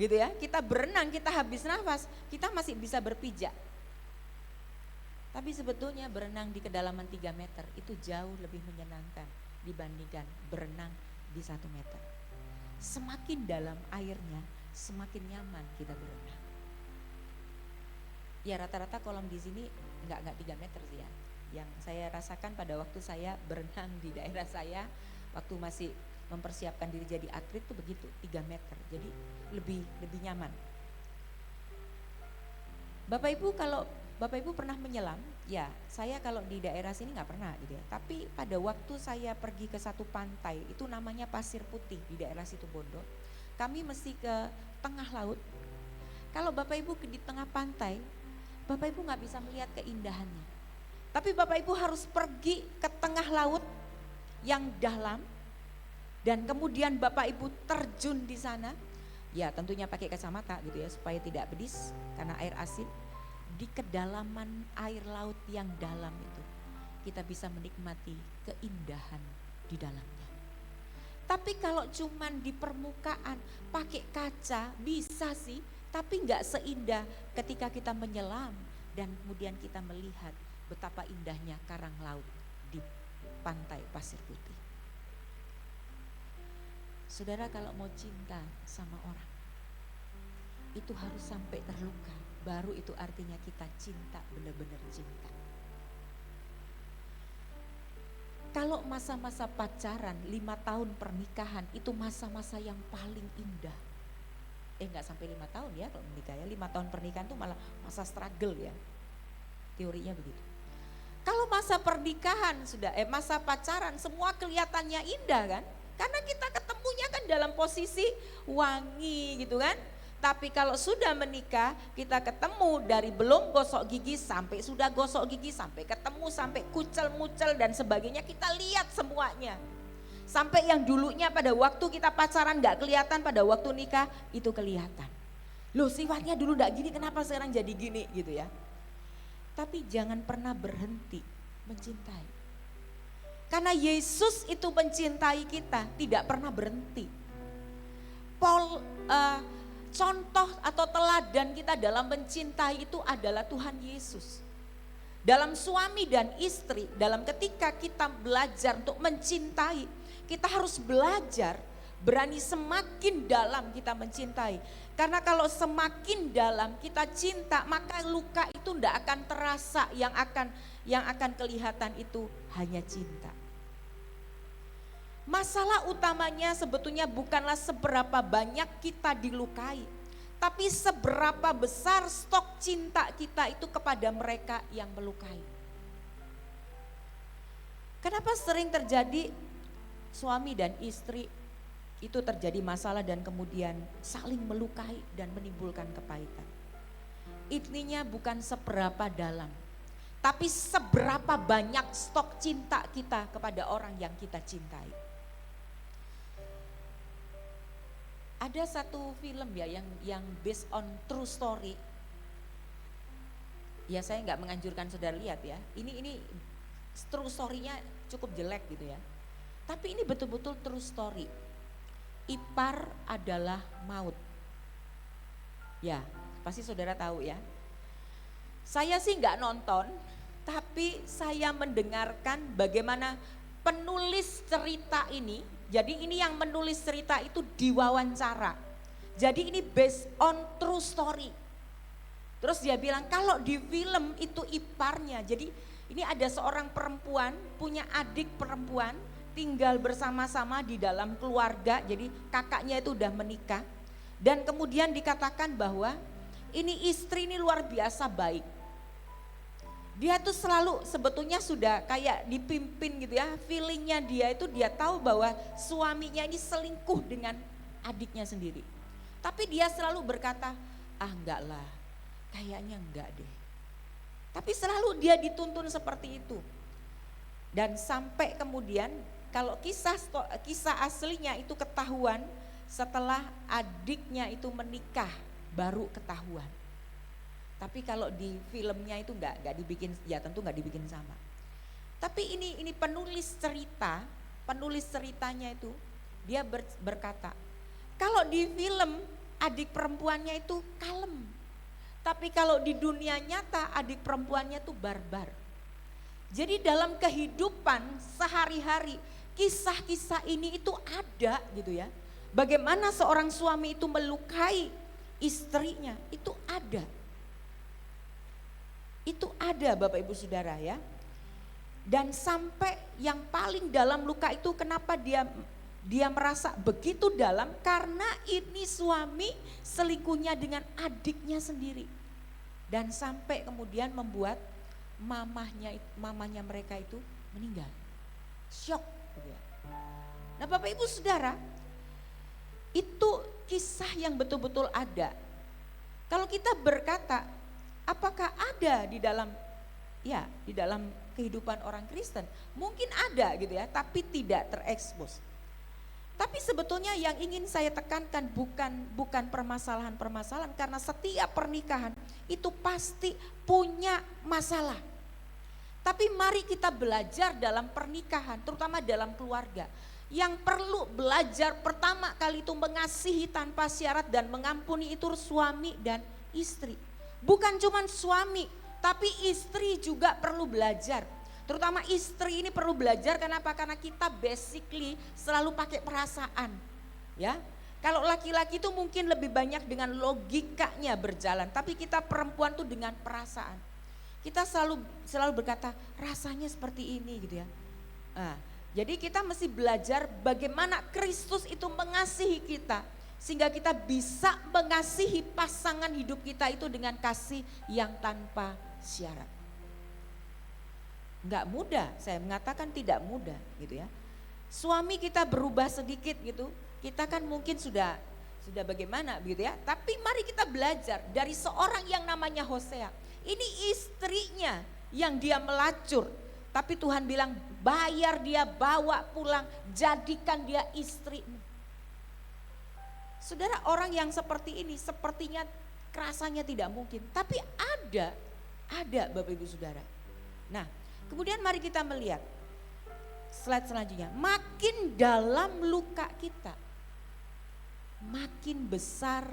gitu ya, kita berenang, kita habis nafas, kita masih bisa berpijak. Tapi sebetulnya berenang di kedalaman 3 meter itu jauh lebih menyenangkan dibandingkan berenang di 1 meter. Semakin dalam airnya, semakin nyaman kita berenang. Ya rata-rata kolam di sini nggak 3 meter sih ya. Yang saya rasakan pada waktu saya berenang di daerah saya, waktu masih mempersiapkan diri jadi atlet tuh begitu, 3 meter. Jadi lebih nyaman. Bapak Ibu kalau Bapak Ibu pernah menyelam? Ya, saya kalau di daerah sini nggak pernah gitu ya. Tapi pada waktu saya pergi ke satu pantai, itu namanya Pasir Putih di daerah Situbondo. Kami mesti ke tengah laut. Kalau Bapak Ibu di tengah pantai, Bapak Ibu nggak bisa melihat keindahannya. Tapi Bapak Ibu harus pergi ke tengah laut yang dalam dan kemudian Bapak Ibu terjun di sana. Ya tentunya pakai kacamata gitu ya supaya tidak pedis karena air asin. Di kedalaman air laut yang dalam itu kita bisa menikmati keindahan di dalamnya. Tapi kalau cuman di permukaan pakai kaca bisa sih, tapi nggak seindah ketika kita menyelam dan kemudian kita melihat betapa indahnya karang laut di pantai Pasir Putih. Saudara kalau mau cinta sama orang, itu harus sampai terluka. Baru itu artinya kita cinta, benar-benar cinta. Kalau masa-masa pacaran, 5 tahun pernikahan, itu masa-masa yang paling indah. Enggak sampai 5 tahun ya kalau menikah ya. 5 tahun pernikahan itu malah masa struggle ya. Teorinya begitu. Kalau masa pernikahan masa pacaran semua kelihatannya indah kan. Karena kita ketemunya kan dalam posisi wangi gitu kan. Tapi kalau sudah menikah kita ketemu dari belum gosok gigi sampai sudah gosok gigi, sampai ketemu, sampai kucel-mucel dan sebagainya, kita lihat semuanya. Sampai yang dulunya pada waktu kita pacaran gak kelihatan, pada waktu nikah itu kelihatan. Loh sifatnya dulu gak gini, kenapa sekarang jadi gini gitu ya. Tapi jangan pernah berhenti mencintai. Karena Yesus itu mencintai kita, tidak pernah berhenti. Contoh atau teladan kita dalam mencintai itu adalah Tuhan Yesus. Dalam suami dan istri, dalam ketika kita belajar untuk mencintai, kita harus belajar berani semakin dalam kita mencintai. Karena kalau semakin dalam kita cinta, maka luka itu tidak akan terasa, yang akan kelihatan itu hanya cinta. Masalah utamanya sebetulnya bukanlah seberapa banyak kita dilukai, tapi seberapa besar stok cinta kita itu kepada mereka yang melukai. Kenapa sering terjadi suami dan istri itu terjadi masalah dan kemudian saling melukai dan menimbulkan kepahitan? Intinya bukan seberapa dalam, tapi seberapa banyak stok cinta kita kepada orang yang kita cintai. Ada satu film ya yang based on true story. Ya saya nggak menganjurkan saudara lihat ya. Ini true story-nya cukup jelek gitu ya. Tapi ini betul-betul true story. Ipar adalah maut. Ya, pasti saudara tahu ya. Saya sih nggak nonton, tapi saya mendengarkan bagaimana penulis cerita ini. Jadi ini yang menulis cerita itu diwawancara. Jadi ini based on true story. Terus dia bilang kalau di film itu iparnya. Jadi ini ada seorang perempuan punya adik perempuan tinggal bersama-sama di dalam keluarga. Jadi kakaknya itu udah menikah. Dan kemudian dikatakan bahwa ini istri ini luar biasa baik. Dia tuh selalu sebetulnya sudah kayak dipimpin gitu ya, feelingnya dia itu dia tahu bahwa suaminya ini selingkuh dengan adiknya sendiri. Tapi dia selalu berkata, enggak lah, kayaknya enggak deh. Tapi selalu dia dituntun seperti itu. Dan sampai kemudian kalau kisah aslinya itu ketahuan setelah adiknya itu menikah baru ketahuan. Tapi kalau di filmnya itu enggak dibikin, ya tentu enggak dibikin sama. Tapi ini penulis ceritanya itu dia berkata, kalau di film adik perempuannya itu kalem. Tapi kalau di dunia nyata adik perempuannya itu barbar. Jadi dalam kehidupan sehari-hari kisah-kisah ini itu ada gitu ya. Bagaimana seorang suami itu melukai istrinya, itu ada. Itu ada Bapak Ibu Saudara ya. Dan sampai yang paling dalam luka itu kenapa dia merasa begitu dalam, karena ini suami selingkuhnya dengan adiknya sendiri. Dan sampai kemudian membuat mamanya mereka itu meninggal. Syok gitu ya. Nah Bapak Ibu Saudara, itu kisah yang betul-betul ada. Kalau kita berkata, apakah ada di dalam kehidupan orang Kristen? Mungkin ada gitu ya, tapi tidak terekspos. Tapi sebetulnya yang ingin saya tekankan bukan permasalahan-permasalahan, karena setiap pernikahan itu pasti punya masalah. Tapi mari kita belajar dalam pernikahan, terutama dalam keluarga. Yang perlu belajar pertama kali itu mengasihi tanpa syarat dan mengampuni itu suami dan istri. Bukan cuma suami, tapi istri juga perlu belajar. Terutama istri ini perlu belajar, kenapa? Karena kita basically selalu pakai perasaan. Ya, kalau laki-laki itu mungkin lebih banyak dengan logikanya berjalan, tapi kita perempuan tuh dengan perasaan. Kita selalu berkata rasanya seperti ini gitu ya. Nah, jadi kita mesti belajar bagaimana Kristus itu mengasihi kita, sehingga kita bisa mengasihi pasangan hidup kita itu dengan kasih yang tanpa syarat. Enggak mudah, saya mengatakan tidak mudah gitu ya. Suami kita berubah sedikit gitu, kita kan mungkin sudah bagaimana gitu ya. Tapi mari kita belajar dari seorang yang namanya Hosea. Ini istrinya yang dia melacur, tapi Tuhan bilang bayar dia, bawa pulang, jadikan dia istrimu. Saudara, orang yang seperti ini sepertinya rasanya tidak mungkin, tapi ada Bapak Ibu Saudara. Nah, kemudian mari kita melihat slide selanjutnya. Makin dalam luka kita, makin besar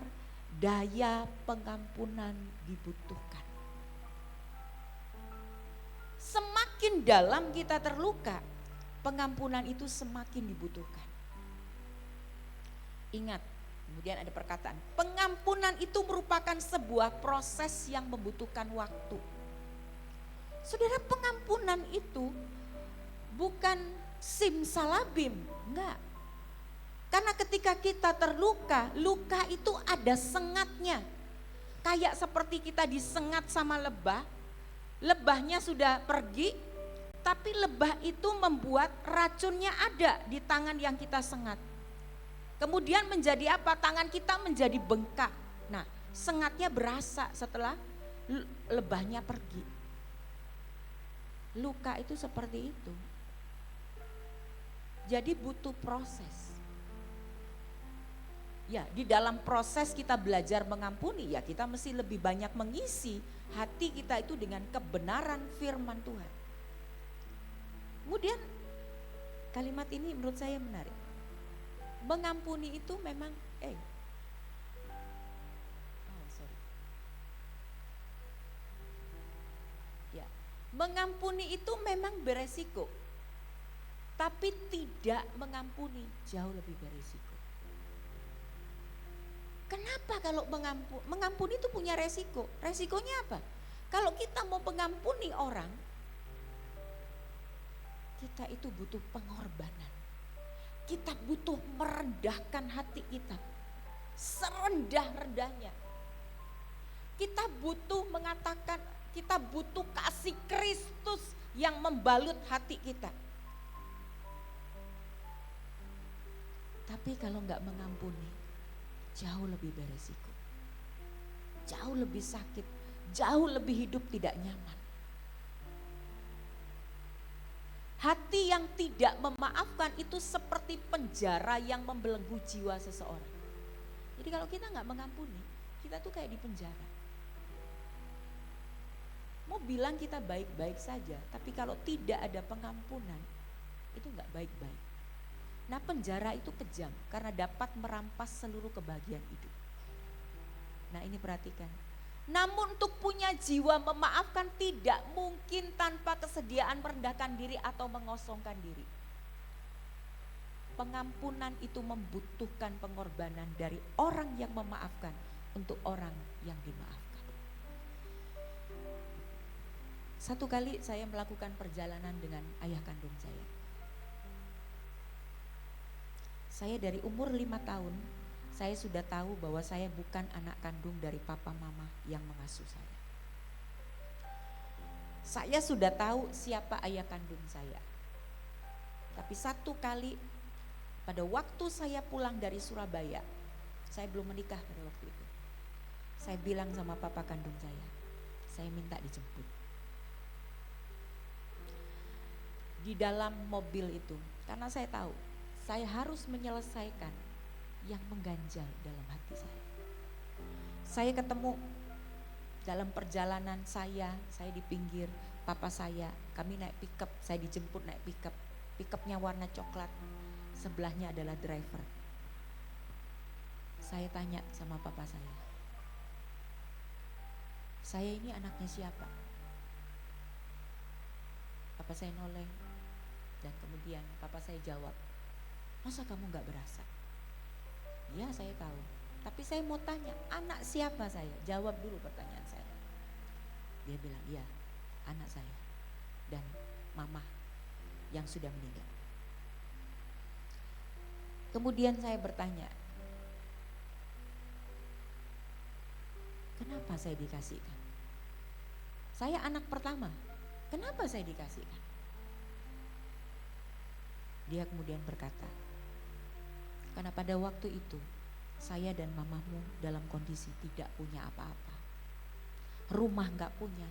daya pengampunan dibutuhkan. Semakin dalam kita terluka, pengampunan itu semakin dibutuhkan. Ingat, kemudian ada perkataan, pengampunan itu merupakan sebuah proses yang membutuhkan waktu. Saudara, pengampunan itu bukan simsalabim, enggak. Karena ketika kita terluka, luka itu ada sengatnya. Kayak seperti kita disengat sama lebah, lebahnya sudah pergi, tapi lebah itu membuat racunnya ada di tangan yang kita sengat. Kemudian menjadi apa? Tangan kita menjadi bengkak. Nah, sengatnya berasa setelah lebahnya pergi. Luka itu seperti itu. Jadi butuh proses. Ya, di dalam proses kita belajar mengampuni, ya kita mesti lebih banyak mengisi hati kita itu dengan kebenaran firman Tuhan. Kemudian kalimat ini menurut saya menarik. Mengampuni itu memang mengampuni itu memang beresiko. Tapi tidak mengampuni jauh lebih beresiko. Kenapa kalau mengampuni itu punya resiko? Resikonya apa? Kalau kita mau mengampuni orang, kita itu butuh pengorbanan. Kita butuh merendahkan hati kita, serendah-rendahnya. Kita butuh mengatakan, kita butuh kasih Kristus yang membalut hati kita. Tapi kalau nggak mengampuni, jauh lebih beresiko, jauh lebih sakit, jauh lebih hidup tidak nyaman. Hati yang tidak memaafkan itu seperti penjara yang membelenggu jiwa seseorang. Jadi kalau kita nggak mengampuni, kita tuh kayak di penjara. Mau bilang kita baik-baik saja, tapi kalau tidak ada pengampunan, itu nggak baik-baik. Nah, penjara itu kejam karena dapat merampas seluruh kebahagiaan hidup. Nah, ini perhatikan. Namun untuk punya jiwa memaafkan tidak mungkin tanpa kesediaan merendahkan diri atau mengosongkan diri. pengampunan itu membutuhkan pengorbanan dari orang yang memaafkan untuk orang yang dimaafkan. Satu kali saya melakukan perjalanan dengan ayah kandung saya. Saya dari umur 5 tahun, saya sudah tahu bahwa saya bukan anak kandung dari papa mama yang mengasuh saya. Saya sudah tahu siapa ayah kandung saya. Tapi satu kali pada waktu saya pulang dari Surabaya, saya belum menikah pada waktu itu. Saya bilang sama papa kandung saya minta dijemput. Di dalam mobil itu, karena saya tahu saya harus menyelesaikan yang mengganjal dalam hati saya. Saya ketemu dalam perjalanan saya di pinggir, papa saya, kami naik pickup, saya dijemput naik pickup. Pickupnya warna coklat, sebelahnya adalah driver. Saya tanya sama papa saya ini anaknya siapa? Papa saya noleh dan kemudian papa saya jawab, masa kamu gak berasa? Ya saya tahu, tapi saya mau tanya, anak siapa saya? Jawab dulu pertanyaan saya. Dia bilang, iya anak saya dan mama yang sudah meninggal. Kemudian saya bertanya, kenapa saya dikasihkan? Saya anak pertama, kenapa saya dikasihkan? Dia kemudian berkata, karena pada waktu itu saya dan mamamu dalam kondisi tidak punya apa-apa. Rumah gak punya.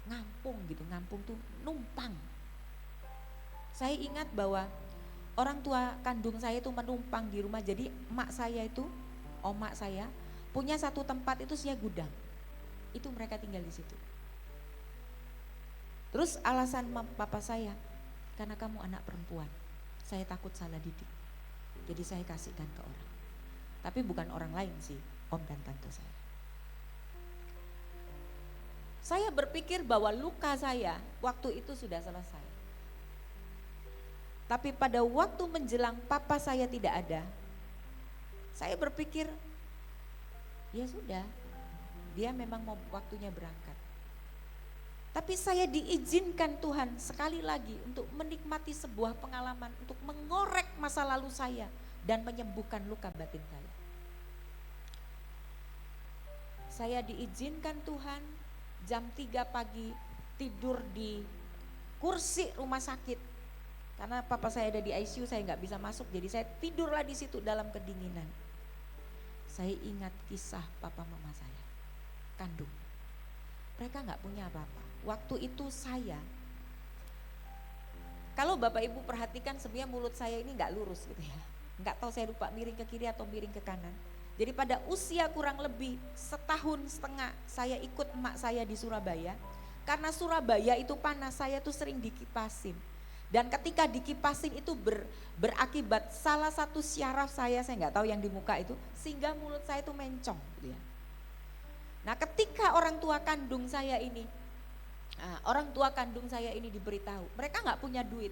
Ngampung gitu, ngampung tuh numpang. Saya ingat bahwa orang tua kandung saya itu menumpang di rumah. Jadi emak saya itu, omak saya punya satu tempat itu siap gudang. Itu mereka tinggal di situ. Terus alasan papa saya, karena kamu anak perempuan, saya takut salah didik. Jadi saya kasihkan ke orang. Tapi bukan orang lain sih, om dan tante saya. Saya berpikir bahwa luka saya waktu itu sudah selesai. Tapi pada waktu menjelang papa saya tidak ada, saya berpikir, ya sudah, dia memang mau waktunya berangkat. Tapi saya diizinkan Tuhan sekali lagi untuk menikmati sebuah pengalaman, untuk mengorek masa lalu saya dan menyembuhkan luka batin saya. Saya diizinkan Tuhan jam 3 pagi tidur di kursi rumah sakit. Karena papa saya ada di ICU, saya nggak bisa masuk, jadi saya tidurlah di situ dalam kedinginan. Saya ingat kisah papa mama saya, kandung. Mereka nggak punya apa-apa. Waktu itu saya, kalau bapak ibu perhatikan sebenarnya mulut saya ini nggak lurus gitu ya. Nggak tahu saya lupa miring ke kiri atau miring ke kanan. Jadi pada usia kurang lebih 1,5 tahun saya ikut emak saya di Surabaya. Karena Surabaya itu panas, saya tuh sering dikipasin. Dan ketika dikipasin itu berakibat salah satu syaraf saya nggak tahu yang di muka itu, sehingga mulut saya itu mencong gitu ya. Nah ketika orang tua kandung saya ini diberitahu, mereka nggak punya duit.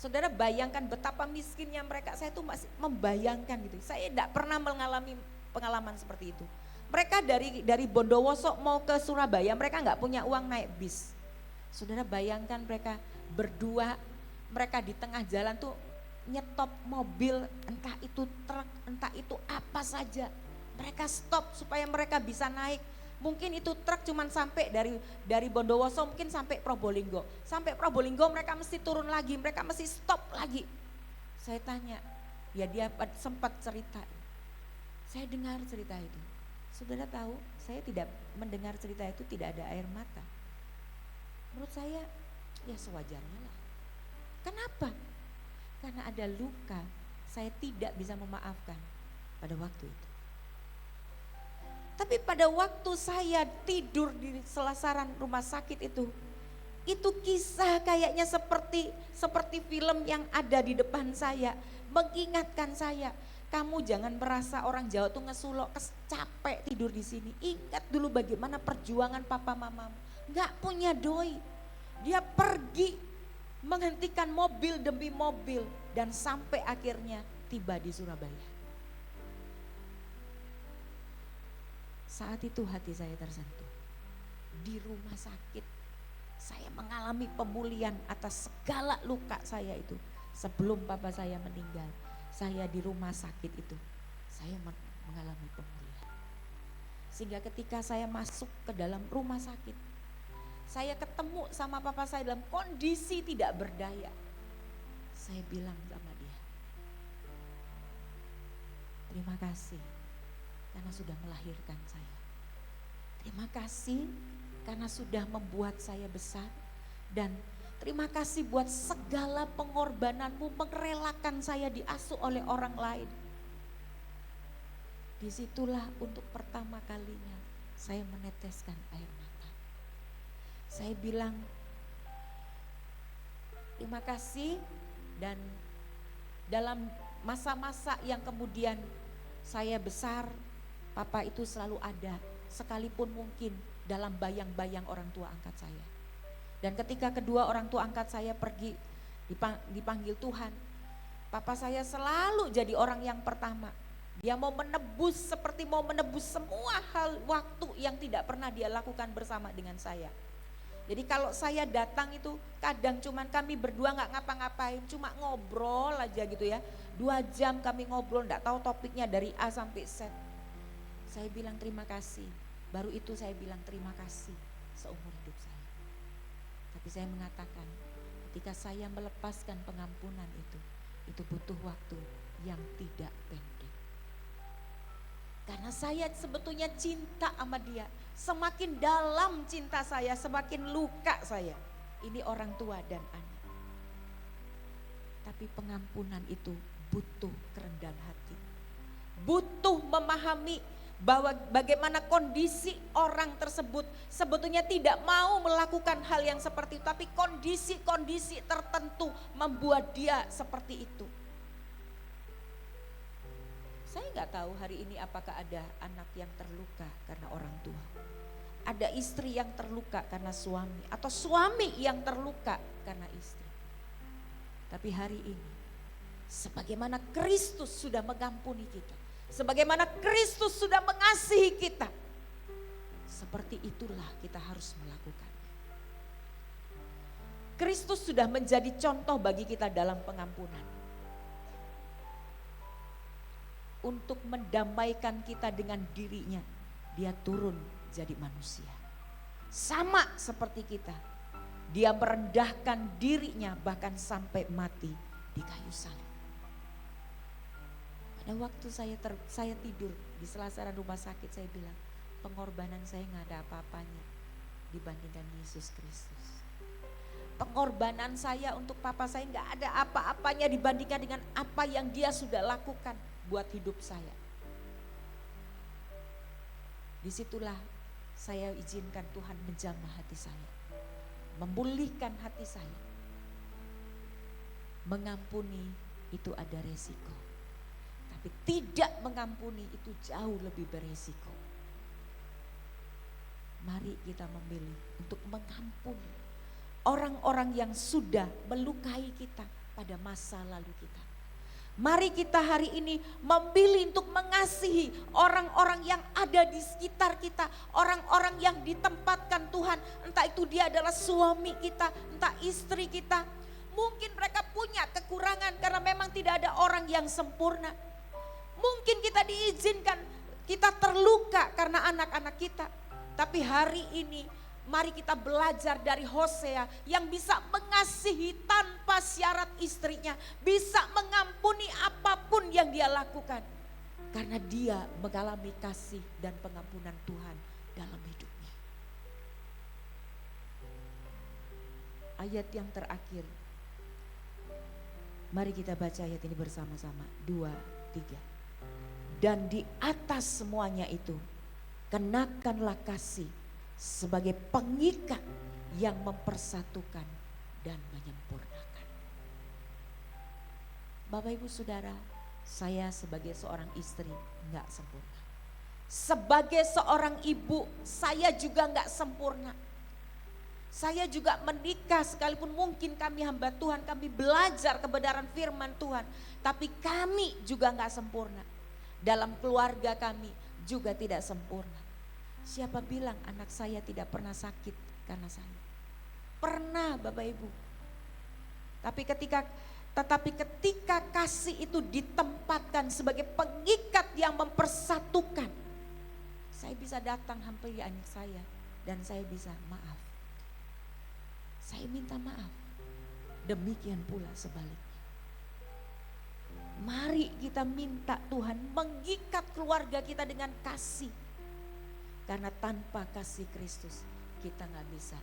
Saudara bayangkan betapa miskinnya mereka, saya tuh masih membayangkan gitu. Saya tidak pernah mengalami pengalaman seperti itu. Mereka dari Bondowoso mau ke Surabaya, mereka nggak punya uang naik bis. Saudara bayangkan mereka berdua, mereka di tengah jalan tuh nyetop mobil, entah itu truk, entah itu apa saja. Mereka stop supaya mereka bisa naik. Mungkin itu truk cuman sampai dari Bondowoso mungkin sampai Probolinggo. Sampai Probolinggo mereka mesti turun lagi, mereka mesti stop lagi. Saya tanya, ya dia sempat cerita. Saya dengar cerita itu. Saudara tahu, saya tidak mendengar cerita itu tidak ada air mata. Menurut saya, ya sewajarnya lah. Kenapa? Karena ada luka, saya tidak bisa memaafkan pada waktu itu. Tapi pada waktu saya tidur di selasaran rumah sakit itu kisah kayaknya seperti film yang ada di depan saya, mengingatkan saya, kamu jangan merasa orang Jawa tuh ngesulok, capek tidur di sini. Ingat dulu bagaimana perjuangan papa mamamu, nggak punya doi, dia pergi menghentikan mobil demi mobil dan sampai akhirnya tiba di Surabaya. Saat itu hati saya tersentuh. Di rumah sakit saya mengalami pemulihan atas segala luka saya itu. Sebelum papa saya meninggal, saya di rumah sakit itu, saya mengalami pemulihan. Sehingga ketika saya masuk ke dalam rumah sakit, saya ketemu sama papa saya dalam kondisi tidak berdaya. Saya bilang sama dia, terima kasih karena sudah melahirkan saya. Terima kasih karena sudah membuat saya besar. Dan terima kasih buat segala pengorbananmu merelakan saya diasuh oleh orang lain. Disitulah untuk pertama kalinya saya meneteskan air mata. Saya bilang terima kasih, dan dalam masa-masa yang kemudian saya besar, papa itu selalu ada, sekalipun mungkin dalam bayang-bayang orang tua angkat saya. Dan ketika kedua orang tua angkat saya pergi dipanggil Tuhan, papa saya selalu jadi orang yang pertama. Dia mau menebus, seperti mau menebus semua hal waktu yang tidak pernah dia lakukan bersama dengan saya. Jadi kalau saya datang itu kadang cuman kami berdua gak ngapa-ngapain, cuma ngobrol aja gitu ya. 2 jam kami ngobrol, gak tahu topiknya dari A sampai Z. Saya bilang terima kasih, baru itu saya bilang terima kasih seumur hidup saya. Tapi saya mengatakan ketika saya melepaskan pengampunan itu butuh waktu yang tidak pendek. Karena saya sebetulnya cinta sama dia. Semakin dalam cinta saya, semakin luka saya. Ini orang tua dan anak. Tapi pengampunan itu butuh kerendahan hati. Butuh memahami bahwa bagaimana kondisi orang tersebut sebetulnya tidak mau melakukan hal yang seperti itu. Tapi kondisi-kondisi tertentu membuat dia seperti itu. Saya nggak tahu hari ini apakah ada anak yang terluka karena orang tua. Ada istri yang terluka karena suami. Atau suami yang terluka karena istri. Tapi hari ini, sebagaimana Kristus sudah mengampuni kita. Sebagaimana Kristus sudah mengasihi kita. Seperti itulah kita harus melakukannya. Kristus sudah menjadi contoh bagi kita dalam pengampunan. Untuk mendamaikan kita dengan dirinya, dia turun jadi manusia. Sama seperti kita, dia merendahkan dirinya bahkan sampai mati di kayu salib. Pada waktu saya tidur di sela-sela rumah sakit, saya bilang pengorbanan saya gak ada apa-apanya dibandingkan Yesus Kristus. Pengorbanan saya untuk papa saya gak ada apa-apanya dibandingkan dengan apa yang dia sudah lakukan buat hidup saya. Disitulah saya izinkan Tuhan menjamah hati saya, memulihkan hati saya. Mengampuni itu ada resiko, tapi tidak mengampuni itu jauh lebih beresiko. Mari kita memilih untuk mengampuni orang-orang yang sudah melukai kita pada masa lalu kita. Mari kita hari ini memilih untuk mengasihi orang-orang yang ada di sekitar kita. Orang-orang yang ditempatkan Tuhan. Entah itu dia adalah suami kita, entah istri kita. Mungkin mereka punya kekurangan karena memang tidak ada orang yang sempurna. Mungkin kita diizinkan, kita terluka karena anak-anak kita. Tapi hari ini mari kita belajar dari Hosea yang bisa mengasihi tanpa syarat istrinya. Bisa mengampuni apapun yang dia lakukan. Karena dia mengalami kasih dan pengampunan Tuhan dalam hidupnya. Ayat yang terakhir. Mari kita baca ayat ini bersama-sama. 2, 3. Dan di atas semuanya itu, kenakanlah kasih sebagai pengikat yang mempersatukan dan menyempurnakan. Bapak Ibu Saudara, saya sebagai seorang istri enggak sempurna. Sebagai seorang ibu, saya juga enggak sempurna. Saya juga menikah sekalipun mungkin kami hamba Tuhan, kami belajar kebenaran firman Tuhan. Tapi kami juga gak sempurna. Dalam keluarga kami juga tidak sempurna. Siapa bilang anak saya tidak pernah sakit karena saya? Pernah Bapak Ibu. Tetapi ketika kasih itu ditempatkan sebagai pengikat yang mempersatukan. Saya bisa datang hampiri anak saya dan saya bisa maaf. Saya minta maaf. Demikian pula sebaliknya. Mari kita minta Tuhan mengikat keluarga kita dengan kasih. Karena tanpa kasih Kristus kita gak bisa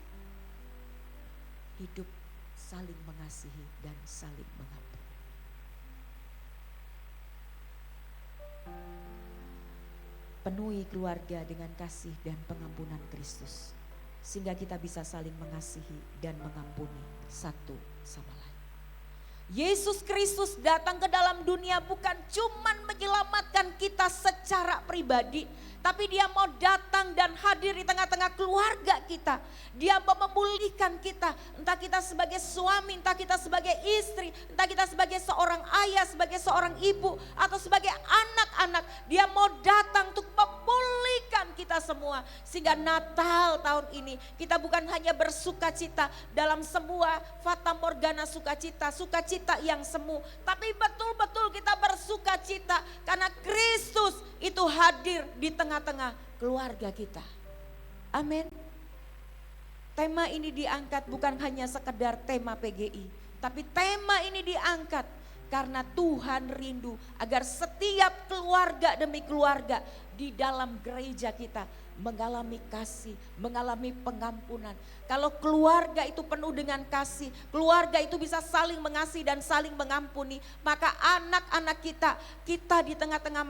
hidup saling mengasihi dan saling mengampuni. Penuhi keluarga dengan kasih dan pengampunan Kristus. Sehingga kita bisa saling mengasihi dan mengampuni satu sama lain. Yesus Kristus datang ke dalam dunia bukan cuman menyelamatkan kita secara pribadi, tapi dia mau datang dan hadir di tengah-tengah keluarga kita. Dia mau memulihkan kita, entah kita sebagai suami, entah kita sebagai istri, entah kita sebagai seorang ayah, sebagai seorang ibu, atau sebagai anak-anak. Dia mau datang untuk memulihkan kita semua. Sehingga Natal tahun ini kita bukan hanya bersuka cita dalam semua fata morgana sukacita yang semu, tapi betul-betul kita bersuka cita karena Kristus itu hadir di tengah-tengah keluarga kita. Amin. Tema ini diangkat bukan hanya sekedar tema PGI, tapi tema ini diangkat karena Tuhan rindu agar setiap keluarga demi keluarga di dalam gereja kita mengalami kasih, mengalami pengampunan. Kalau keluarga itu penuh dengan kasih, keluarga itu bisa saling mengasihi dan saling mengampuni, maka anak-anak kita di tengah-tengah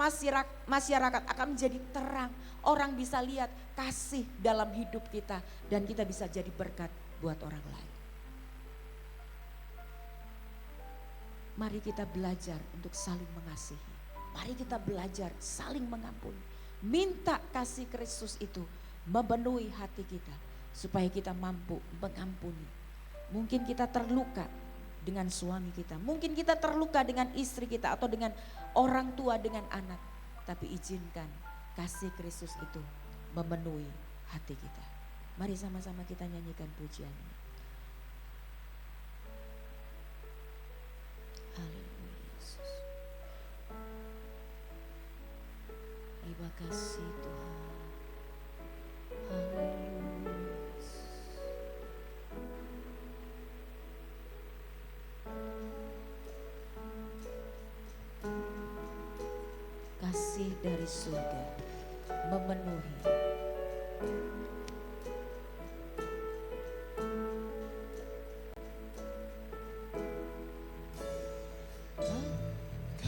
masyarakat akan menjadi terang. Orang bisa lihat kasih dalam hidup kita dan kita bisa jadi berkat buat orang lain. Mari kita belajar untuk saling mengasihi. Mari kita belajar saling mengampuni. Minta kasih Kristus itu memenuhi hati kita supaya kita mampu mengampuni. Mungkin kita terluka dengan suami kita, mungkin kita terluka dengan istri kita atau dengan orang tua, dengan anak. Tapi izinkan kasih Kristus itu memenuhi hati kita. Mari sama-sama kita nyanyikan pujian ini. Haleluya Yesus. Terima kasih Tuhan. Haleluya. Kasih dari surga memenuhi.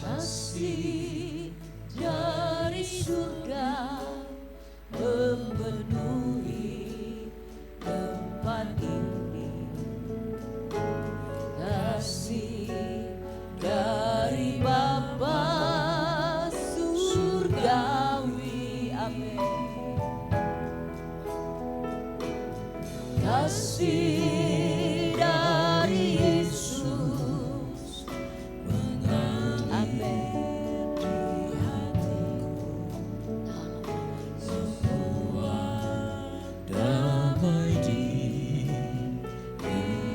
Kasih dari surga memenuhi tempat ini. Kasih dari Bapa surgawi, amin. Kasih dari Yesus mengalir di hatiku. Semua damai di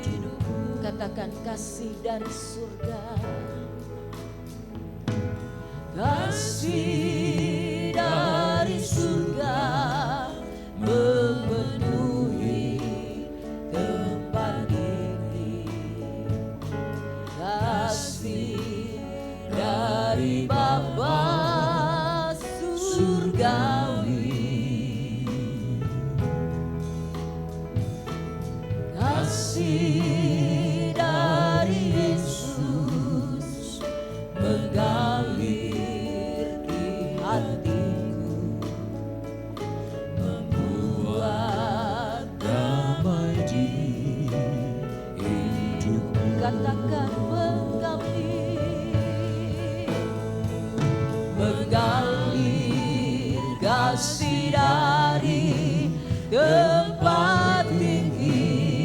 hidupku. Katakan kasih dari surga. Kasih dari surga memenuhi tempat ini. Kasih dari Bapa surgawi. Kasih dari Yesus mengalir di hatiku, membuat damai di hidupku. Katakan mengalir kasih dari tempat tinggi.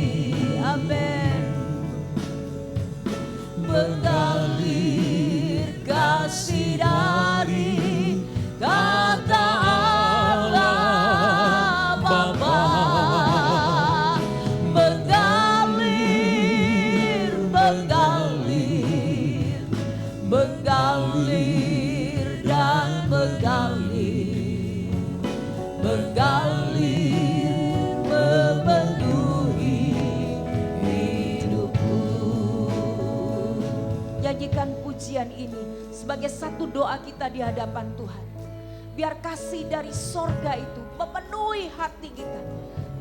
pujian ini sebagai satu doa kita di hadapan Tuhan. Biar kasih dari sorga itu memenuhi hati kita,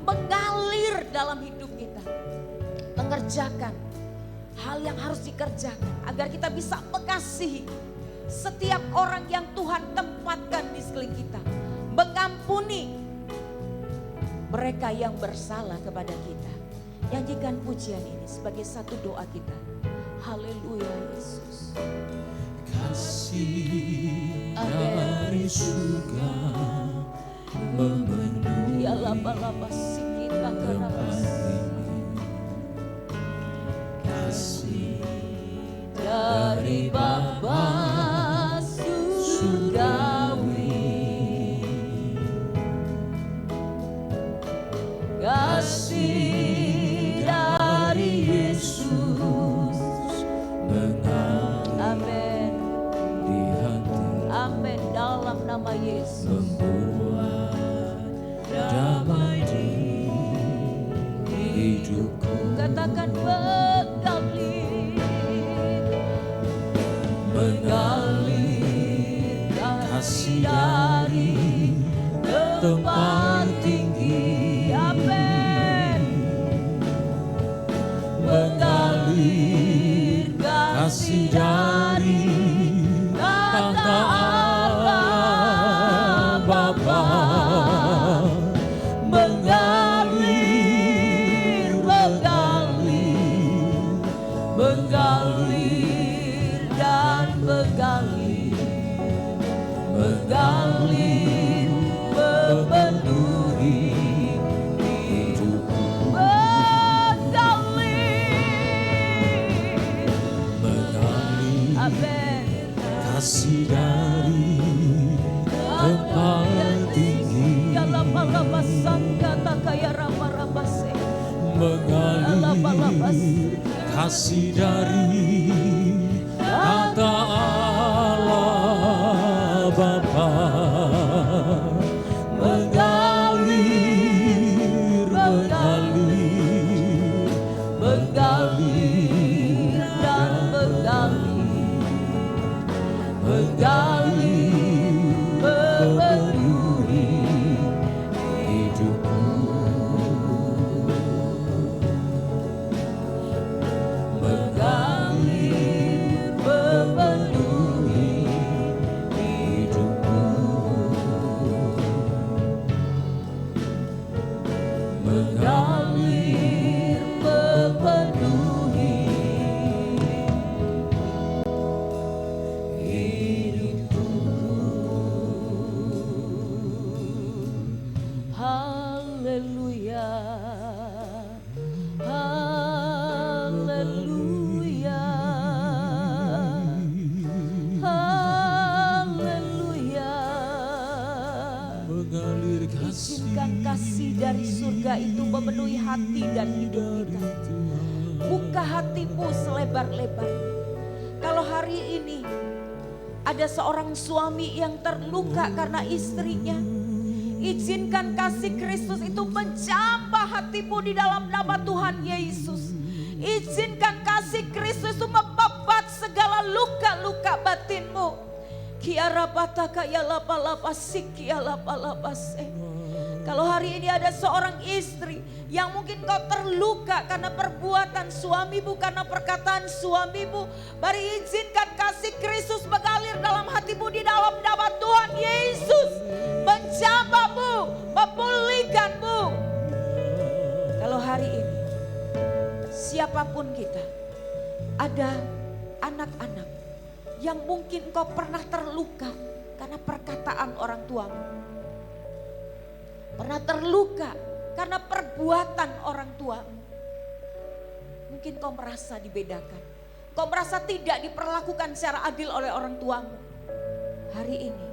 mengalir dalam hidup kita, mengerjakan hal yang harus dikerjakan agar kita bisa mengasihi setiap orang yang Tuhan tempatkan di sekeliling kita, mengampuni mereka yang bersalah kepada kita. Nyanyikan pujian ini sebagai satu doa kita. Haleluya Yesus. Kasih dari surga memenuhi Ya laba-laba sikita tempat karabas. ini. Kasih Dari Bapa surgawi, kasih dari Yesus mengalir amin, di hati, amin dalam nama Yesus. membuat damai di hidupku. Katakan mengalir Kasih dari tempat tinggi, amin, mengalir kasih dari tahta Allah Bapa, mengalir, mengalir, mengalir dan mengalir, mengalir memenuhi hidupku, mengalir amin. kasih dari tempat tinggi, Ya lapa-lapa sangka tak kaya rapa-rapase. mengalir kasih dari tahta Allah Bapa, mengalir, mengalir, Mengalir dan mengalir, mengalir memenuhi hidupku, mengalir memenuhi hidupku, mengalir memenuhi hidupku. Haleluya, haleluya, haleluya. mengalir Izinkan kasih dari surga itu memenuhi hati dan hidup kita. Buka hatimu selebar-lebar. Kalau hari ini ada seorang suami yang terluka karena istrinya, izinkan kasih Kristus itu menjamah hatimu di dalam nama Tuhan Yesus. Izinkan kasih Kristus itu membabat segala luka-luka batinmu. Kiara bataka ya lapa-lapa siki ya lapa-lapa se. Kalau hari ini ada seorang istri yang mungkin kau terluka karena perbuatan suamimu, karena perkataan suamimu, mari izinkan kasih Kristus mengalir dalam hatimu di dalam nama Tuhan Yesus. Menjamahmu, memulihkanmu. Kalau hari ini siapapun kita, ada anak-anak yang mungkin kau pernah terluka karena perkataan orang tuamu. Pernah terluka karena perbuatan orang tuamu. Mungkin kau merasa dibedakan. Kau merasa tidak diperlakukan secara adil oleh orang tuamu. Hari ini,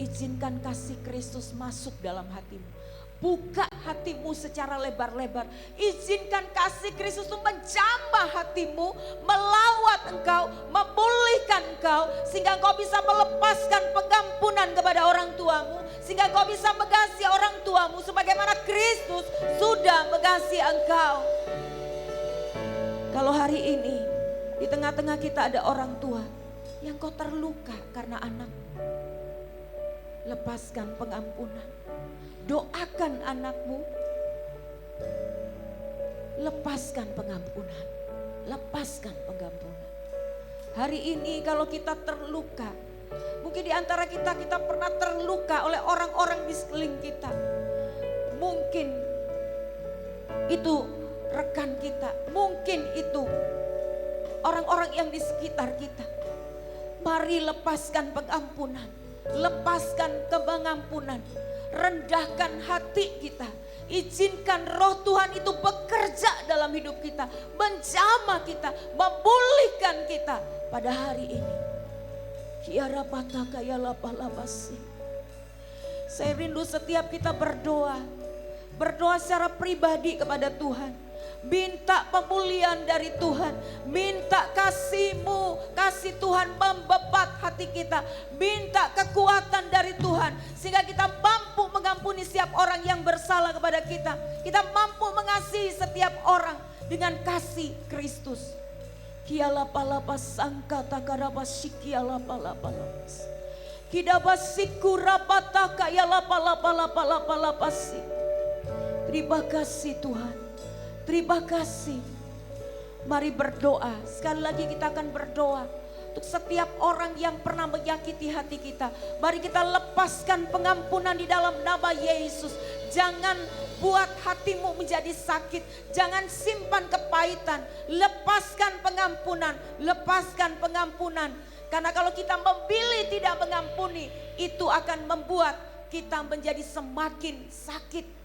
izinkan kasih Kristus masuk dalam hatimu. Buka hatimu secara lebar-lebar. Izinkan kasih Kristus itu menjamah hatimu, melawat engkau, memulihkan engkau, sehingga engkau bisa melepaskan pengampunan kepada orang tuamu, sehingga engkau bisa mengasihi orang tuamu sebagaimana Kristus sudah mengasihi engkau. Kalau hari ini Di tengah-tengah kita ada orang tua yang kau terluka karena anak. Lepaskan pengampunan. Doakan anakmu. Lepaskan pengampunan. Lepaskan pengampunan. Hari ini kalau kita terluka, mungkin di antara kita pernah terluka oleh orang-orang di sekeliling kita. Mungkin itu rekan kita, mungkin itu orang-orang yang di sekitar kita. Mari lepaskan pengampunan, lepaskan pengampunan, rendahkan hati kita. Izinkan roh Tuhan itu bekerja dalam hidup kita, menjamah kita, memulihkan kita pada hari ini. Kiara pataka ya lapalabasi. Saya rindu setiap kita berdoa secara pribadi kepada Tuhan. Minta pemulihan dari Tuhan. Minta kasih-Mu, kasih Tuhan membebat hati kita. Minta kekuatan dari Tuhan. Sehingga kita mampu mengampuni setiap orang yang bersalah kepada kita. Kita mampu mengasihi setiap orang dengan kasih Kristus. Kialapalapas sangka takarapas sikialapalapas. Kidabasiku rapataka yalapalapalapalapalapasi. Terima kasih Tuhan. Terima kasih. Mari berdoa. Sekali lagi kita akan berdoa untuk setiap orang yang pernah menyakiti hati kita. Mari kita lepaskan pengampunan di dalam nama Yesus. Jangan buat hatimu menjadi sakit. Jangan simpan kepahitan. Lepaskan pengampunan. Lepaskan pengampunan. Karena kalau kita memilih tidak mengampuni, itu akan membuat kita menjadi semakin sakit.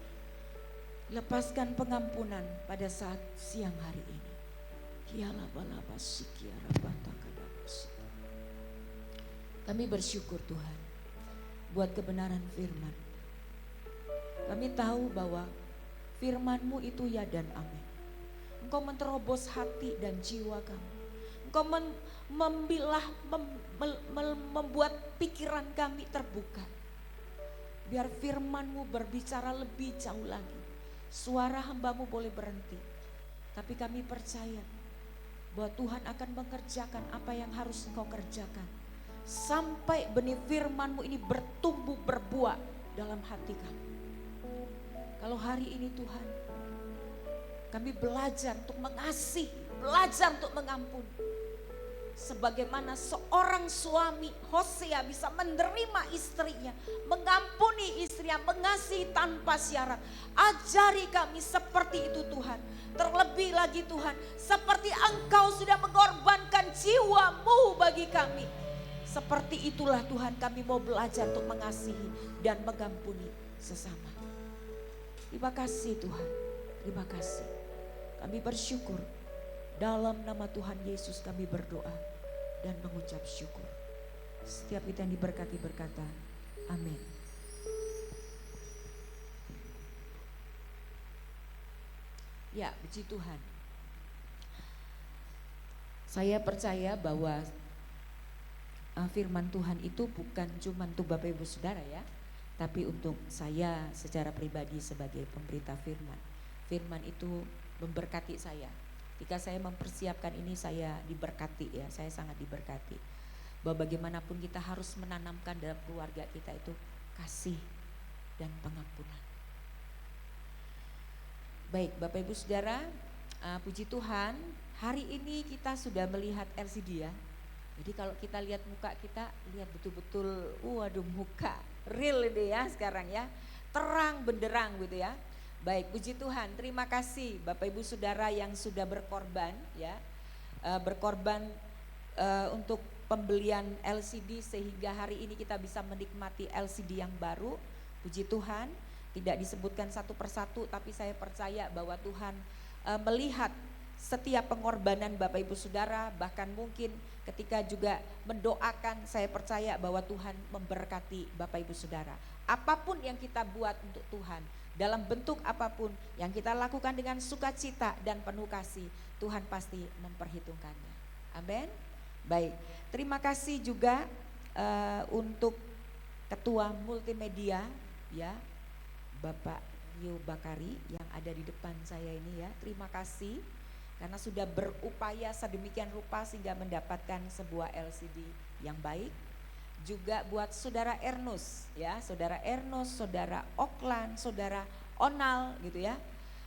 Lepaskan pengampunan pada saat siang hari ini. Kami bersyukur Tuhan buat kebenaran firman. Kami tahu bahwa firman-Mu itu ya dan amin. Engkau menerobos hati dan jiwa kami. Engkau membuat pikiran kami terbuka. Biar firman-Mu berbicara lebih jauh lagi. Suara hamba-Mu boleh berhenti. Tapi kami percaya bahwa Tuhan akan mengerjakan apa yang harus Engkau kerjakan. Sampai benih firman-Mu ini bertumbuh berbuah dalam hati kami. Kalau hari ini Tuhan, kami belajar untuk mengasihi, belajar untuk mengampuni. Sebagaimana seorang suami Hosea bisa menerima istrinya, mengampuni istrinya, mengasihi tanpa syarat. Ajari kami seperti itu Tuhan. Terlebih lagi Tuhan, seperti Engkau sudah mengorbankan jiwa-Mu bagi kami. Seperti itulah Tuhan kami mau belajar untuk mengasihi dan mengampuni sesama. Terima kasih Tuhan, terima kasih. Kami bersyukur. Dalam nama Tuhan Yesus kami berdoa dan mengucap syukur. Setiap kita yang diberkati berkata, amin. Ya, puji Tuhan. Saya percaya bahwa firman Tuhan itu bukan cuma untuk Bapak Ibu Saudara ya, tapi untuk saya secara pribadi sebagai pemberita firman. Firman itu memberkati saya. Ketika saya mempersiapkan ini saya diberkati ya, saya sangat diberkati. Bahwa bagaimanapun kita harus menanamkan dalam keluarga kita itu kasih dan pengampunan. Baik Bapak Ibu Saudara, puji Tuhan hari ini kita sudah melihat LCD ya. Jadi kalau kita lihat muka kita, lihat betul-betul waduh muka real ini ya sekarang ya. Terang benderang gitu ya. Baik, puji Tuhan. Terima kasih Bapak Ibu Saudara yang sudah berkorban ya. Berkorban untuk pembelian LCD sehingga hari ini kita bisa menikmati LCD yang baru. Puji Tuhan, tidak disebutkan satu persatu tapi saya percaya bahwa Tuhan melihat setiap pengorbanan Bapak Ibu Saudara, bahkan mungkin ketika juga mendoakan, saya percaya bahwa Tuhan memberkati Bapak Ibu Saudara. Apapun yang kita buat untuk Tuhan, dalam bentuk apapun yang kita lakukan dengan sukacita dan penuh kasih, Tuhan pasti memperhitungkannya. Amin. Baik, terima kasih juga untuk Ketua Multimedia ya, Bapak Yu Bakari yang ada di depan saya ini ya. Terima kasih karena sudah berupaya sedemikian rupa sehingga mendapatkan sebuah LCD yang baik. Juga buat saudara Ernus ya, saudara Ernus, saudara Oklan, saudara Onal gitu ya.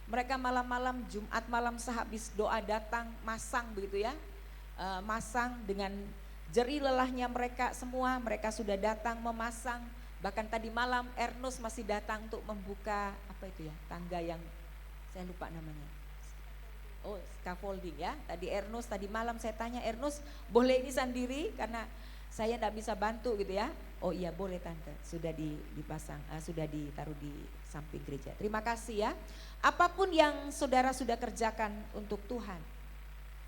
Mereka malam-malam Jumat malam sehabis doa datang masang begitu ya. Masang dengan jerih lelahnya mereka semua, mereka sudah datang memasang. Bahkan tadi malam Ernus masih datang untuk membuka apa itu ya, tangga yang saya lupa namanya. Oh, scaffolding ya. Tadi Ernus, tadi malam saya tanya Ernus, boleh ini sendiri karena saya tidak bisa bantu gitu ya. Oh iya boleh tante, sudah dipasang, sudah ditaruh di samping gereja. Terima kasih ya. Apapun yang saudara sudah kerjakan untuk Tuhan,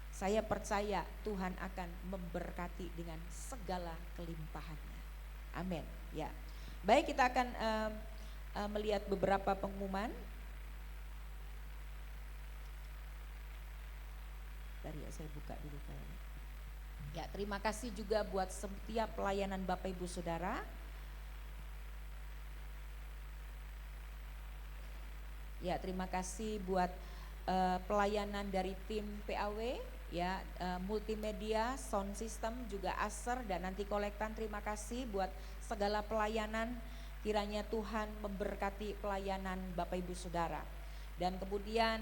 saya percaya Tuhan akan memberkati dengan segala kelimpahannya. Amin. Ya. Baik, kita akan melihat beberapa pengumuman. Bentar ya, saya buka dulu kayaknya. Ya, terima kasih juga buat setiap pelayanan Bapak Ibu Saudara. Ya, terima kasih buat pelayanan dari tim PAW, ya, multimedia, sound system, juga Aser dan nanti kolektan. Terima kasih buat segala pelayanan. Kiranya Tuhan memberkati pelayanan Bapak Ibu Saudara. Dan kemudian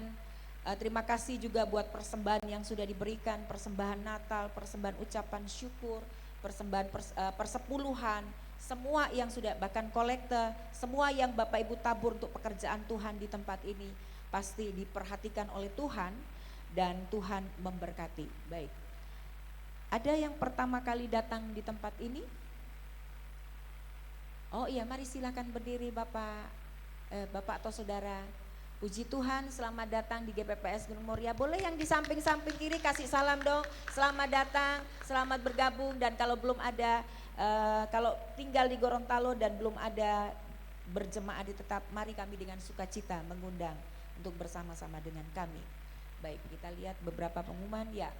terima kasih juga buat persembahan yang sudah diberikan, persembahan Natal, persembahan ucapan syukur, persembahan persepuluhan, semua yang sudah, bahkan kolekte, semua yang Bapak Ibu tabur untuk pekerjaan Tuhan di tempat ini pasti diperhatikan oleh Tuhan dan Tuhan memberkati. Baik, ada yang pertama kali datang di tempat ini? Oh iya, mari silakan berdiri Bapak atau Saudara. Puji Tuhan, selamat datang di GPPS Gunung Moria. Boleh yang di samping-samping kiri kasih salam dong. Selamat datang, selamat bergabung. Dan kalau belum ada, kalau tinggal di Gorontalo dan belum ada berjemaah di tetap, mari kami dengan sukacita mengundang untuk bersama-sama dengan kami. Baik, kita lihat beberapa pengumuman ya.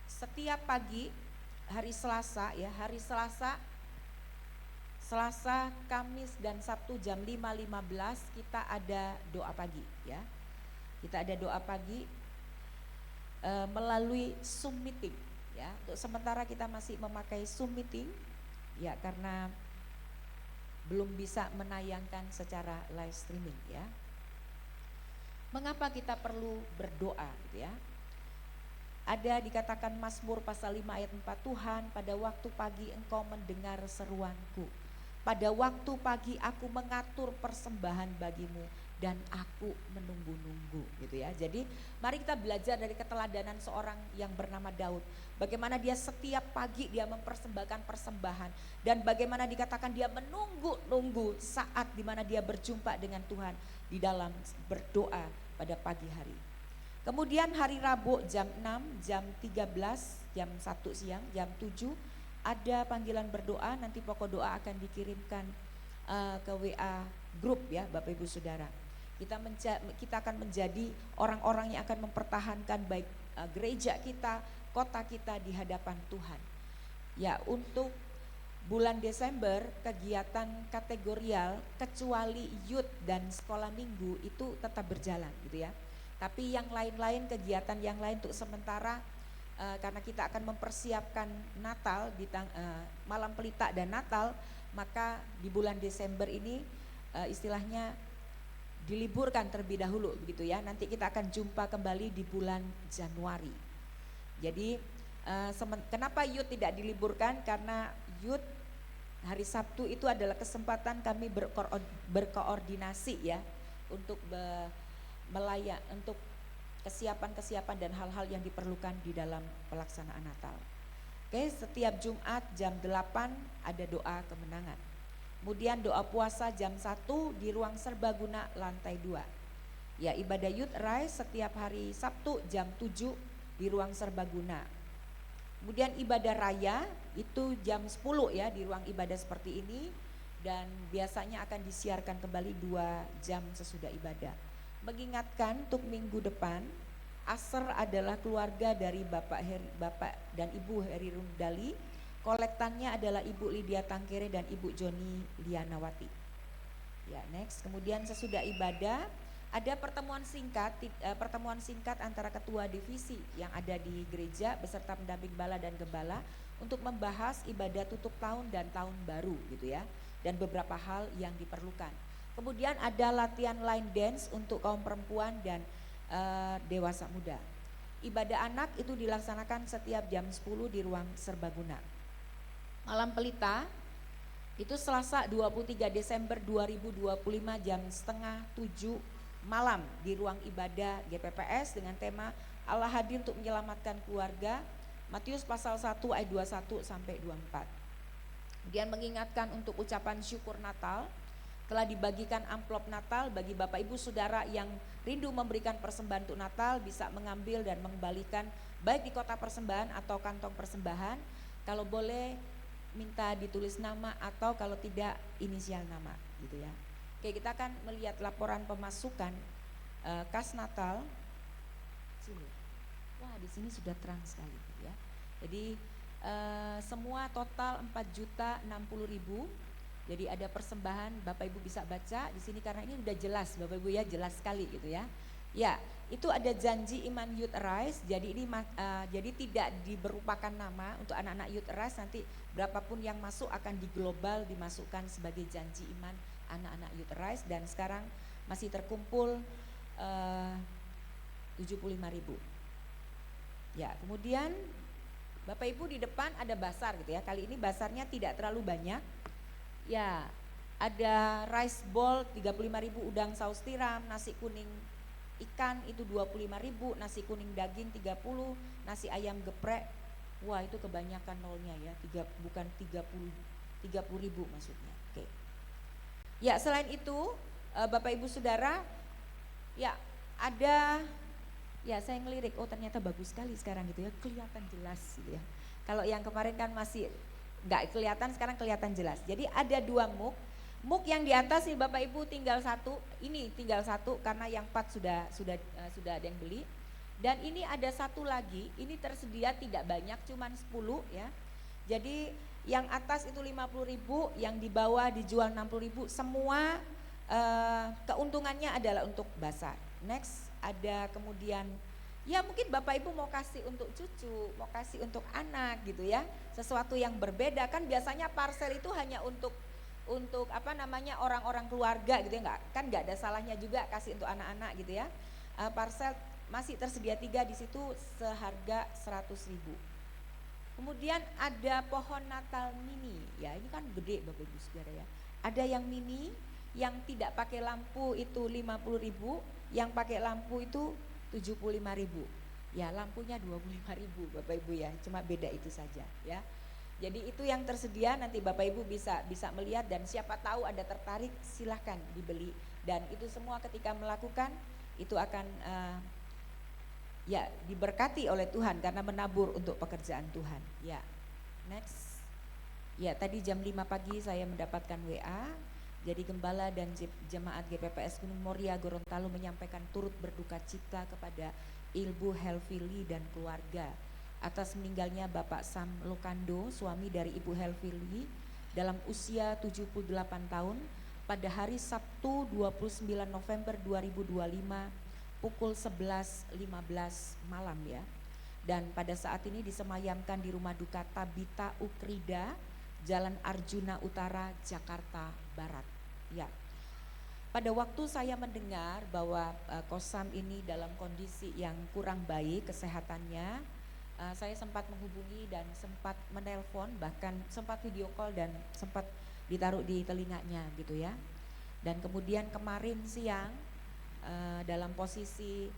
Setiap pagi hari Selasa ya, hari Selasa, Kamis dan Sabtu jam 5.15 kita ada doa pagi ya. Kita ada doa pagi melalui Zoom meeting ya. Untuk sementara kita masih memakai Zoom meeting ya karena belum bisa menayangkan secara live streaming ya. Mengapa kita perlu berdoa gitu ya? Ada dikatakan Mazmur pasal 5 ayat 4, Tuhan pada waktu pagi engkau mendengar seruanku. Pada waktu pagi aku mengatur persembahan bagimu dan aku menunggu-nunggu gitu ya. Jadi mari kita belajar dari keteladanan seorang yang bernama Daud. Bagaimana dia setiap pagi dia mempersembahkan persembahan dan bagaimana dikatakan dia menunggu-nunggu saat dimana dia berjumpa dengan Tuhan di dalam berdoa pada pagi hari. Kemudian hari Rabu jam 6, jam 13, jam 1 siang, jam 7 ada panggilan berdoa, nanti pokok doa akan dikirimkan ke WA grup ya Bapak Ibu Saudara. Kita akan menjadi orang-orang yang akan mempertahankan baik gereja kita, kota kita di hadapan Tuhan. Ya, untuk bulan Desember kegiatan kategorial kecuali youth dan sekolah minggu itu tetap berjalan gitu ya. Tapi yang lain-lain, kegiatan yang lain untuk sementara karena kita akan mempersiapkan Natal di malam pelita dan Natal, maka di bulan Desember ini istilahnya diliburkan terlebih dahulu begitu ya. Nanti kita akan jumpa kembali di bulan Januari. Jadi kenapa youth tidak diliburkan? Karena youth hari Sabtu itu adalah kesempatan kami berkoordinasi ya untuk untuk kesiapan dan hal-hal yang diperlukan di dalam pelaksanaan Natal. Oke, setiap Jumat jam 8 ada doa kemenangan. Kemudian doa puasa jam 1 di ruang serbaguna lantai 2. Ya, ibadah Youth Rise setiap hari Sabtu jam 7 di ruang serbaguna. Kemudian ibadah raya itu jam 10 ya di ruang ibadah seperti ini dan biasanya akan disiarkan kembali 2 jam sesudah ibadah. Mengingatkan untuk minggu depan, Aser adalah keluarga dari Bapak dan Ibu Heri Rundali, kolektannya adalah Ibu Lydia Tangkere dan Ibu Joni Lianawati. Ya, next. Kemudian sesudah ibadah ada pertemuan singkat antara ketua divisi yang ada di gereja beserta pendamping bala dan gembala untuk membahas ibadah tutup tahun dan tahun baru gitu ya, dan beberapa hal yang diperlukan. Kemudian ada latihan line dance untuk kaum perempuan dan dewasa muda. Ibadah anak itu dilaksanakan setiap jam 10 di ruang serbaguna. Malam pelita itu Selasa 23 Desember 2025 jam setengah 7 malam di ruang ibadah GPPS dengan tema Allah hadir untuk menyelamatkan keluarga, Matius pasal 1 ayat 21 sampai 24. Kemudian mengingatkan untuk ucapan syukur Natal. Telah dibagikan amplop Natal bagi Bapak Ibu Saudara yang rindu memberikan persembahan untuk Natal, bisa mengambil dan mengembalikan baik di kotak persembahan atau kantong persembahan. Kalau boleh minta ditulis nama atau kalau tidak inisial nama gitu ya. Oke, kita akan melihat laporan pemasukan kas Natal. Sini. Wah, di sini sudah terang sekali ya. Jadi semua total 4.060.000. Jadi ada persembahan, Bapak Ibu bisa baca di sini karena ini udah jelas Bapak Ibu ya, jelas sekali gitu ya. Ya, itu ada janji Iman Youth Arise. Jadi ini jadi tidak diberupakan nama untuk anak-anak Youth Arise, nanti berapapun yang masuk akan diglobal dimasukkan sebagai janji iman anak-anak Youth Arise, dan sekarang masih terkumpul 75.000. Ya, kemudian Bapak Ibu di depan ada basar gitu ya. Kali ini basarnya tidak terlalu banyak. Ya, ada rice bowl 35.000, udang saus tiram, nasi kuning ikan itu 25.000, nasi kuning daging 30, nasi ayam geprek. Wah, itu kebanyakan nolnya ya, bukan 30.000 maksudnya. Oke. Ya, selain itu Bapak Ibu Saudara, ya ada, ya saya ngelirik, oh ternyata bagus sekali sekarang gitu ya, kelihatan jelas gitu ya. Kalau yang kemarin kan masih nggak kelihatan, sekarang kelihatan jelas. Jadi ada 2 muk yang di atas nih Bapak Ibu tinggal 1, ini tinggal 1 karena yang 4 sudah ada yang beli. Dan ini ada 1 lagi, ini tersedia tidak banyak, cuman 10 ya. Jadi yang atas itu 50.000, yang di bawah dijual 60.000, semua keuntungannya adalah untuk basar. Next ada kemudian, ya mungkin Bapak Ibu mau kasih untuk cucu, mau kasih untuk anak gitu ya, sesuatu yang berbeda. Kan biasanya parcel itu hanya untuk apa namanya orang-orang keluarga gitu ya, nggak ada salahnya juga kasih untuk anak-anak gitu ya. Parcel masih tersedia 3 di situ seharga 100.000. Kemudian ada pohon Natal mini, ya ini kan gede Bapak Ibu Saudara ya. Ada yang mini, yang tidak pakai lampu itu 50.000, yang pakai lampu itu 75.000. Ya, lampunya 25.000 Bapak Ibu ya, cuma beda itu saja ya. Jadi itu yang tersedia, nanti Bapak Ibu bisa melihat, dan siapa tahu ada tertarik silahkan dibeli. Dan itu semua ketika melakukan itu akan ya diberkati oleh Tuhan karena menabur untuk pekerjaan Tuhan. Ya, next. Ya, tadi jam 5 pagi saya mendapatkan WA. Jadi gembala dan jemaat GPPS Gunung Moria Gorontalo menyampaikan turut berduka cita kepada Ibu Helvili dan keluarga atas meninggalnya Bapak Sam Lokando, suami dari Ibu Helvili, dalam usia 78 tahun pada hari Sabtu 29 November 2025 pukul 11.15 malam ya. Dan pada saat ini disemayamkan di rumah duka Tabita Ukrida, Jalan Arjuna Utara, Jakarta Barat. Ya. Pada waktu saya mendengar bahwa Kosam ini dalam kondisi yang kurang baik kesehatannya, saya sempat menghubungi dan sempat menelpon, bahkan sempat video call dan sempat ditaruh di telinganya gitu ya. Dan kemudian kemarin siang dalam posisi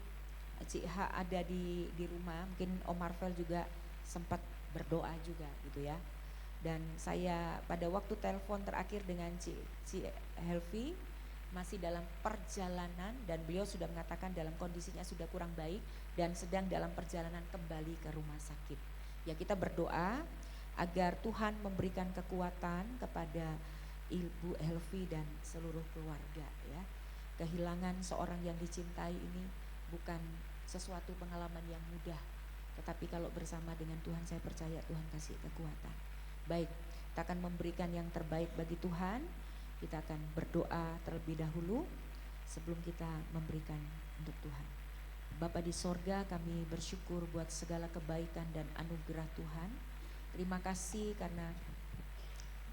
Cik H ada di rumah, mungkin Om Marvel juga sempat berdoa juga gitu ya. Dan saya pada waktu telepon terakhir dengan Cik Helvi masih dalam perjalanan, dan beliau sudah mengatakan dalam kondisinya sudah kurang baik dan sedang dalam perjalanan kembali ke rumah sakit. Ya, kita berdoa agar Tuhan memberikan kekuatan kepada Ibu Helvi dan seluruh keluarga ya. Kehilangan seorang yang dicintai ini bukan sesuatu pengalaman yang mudah, tetapi kalau bersama dengan Tuhan saya percaya Tuhan kasih kekuatan. Baik, kita akan memberikan yang terbaik bagi Tuhan. Kita akan berdoa terlebih dahulu sebelum kita memberikan untuk Tuhan. Bapa di sorga, kami bersyukur buat segala kebaikan dan anugerah Tuhan. Terima kasih karena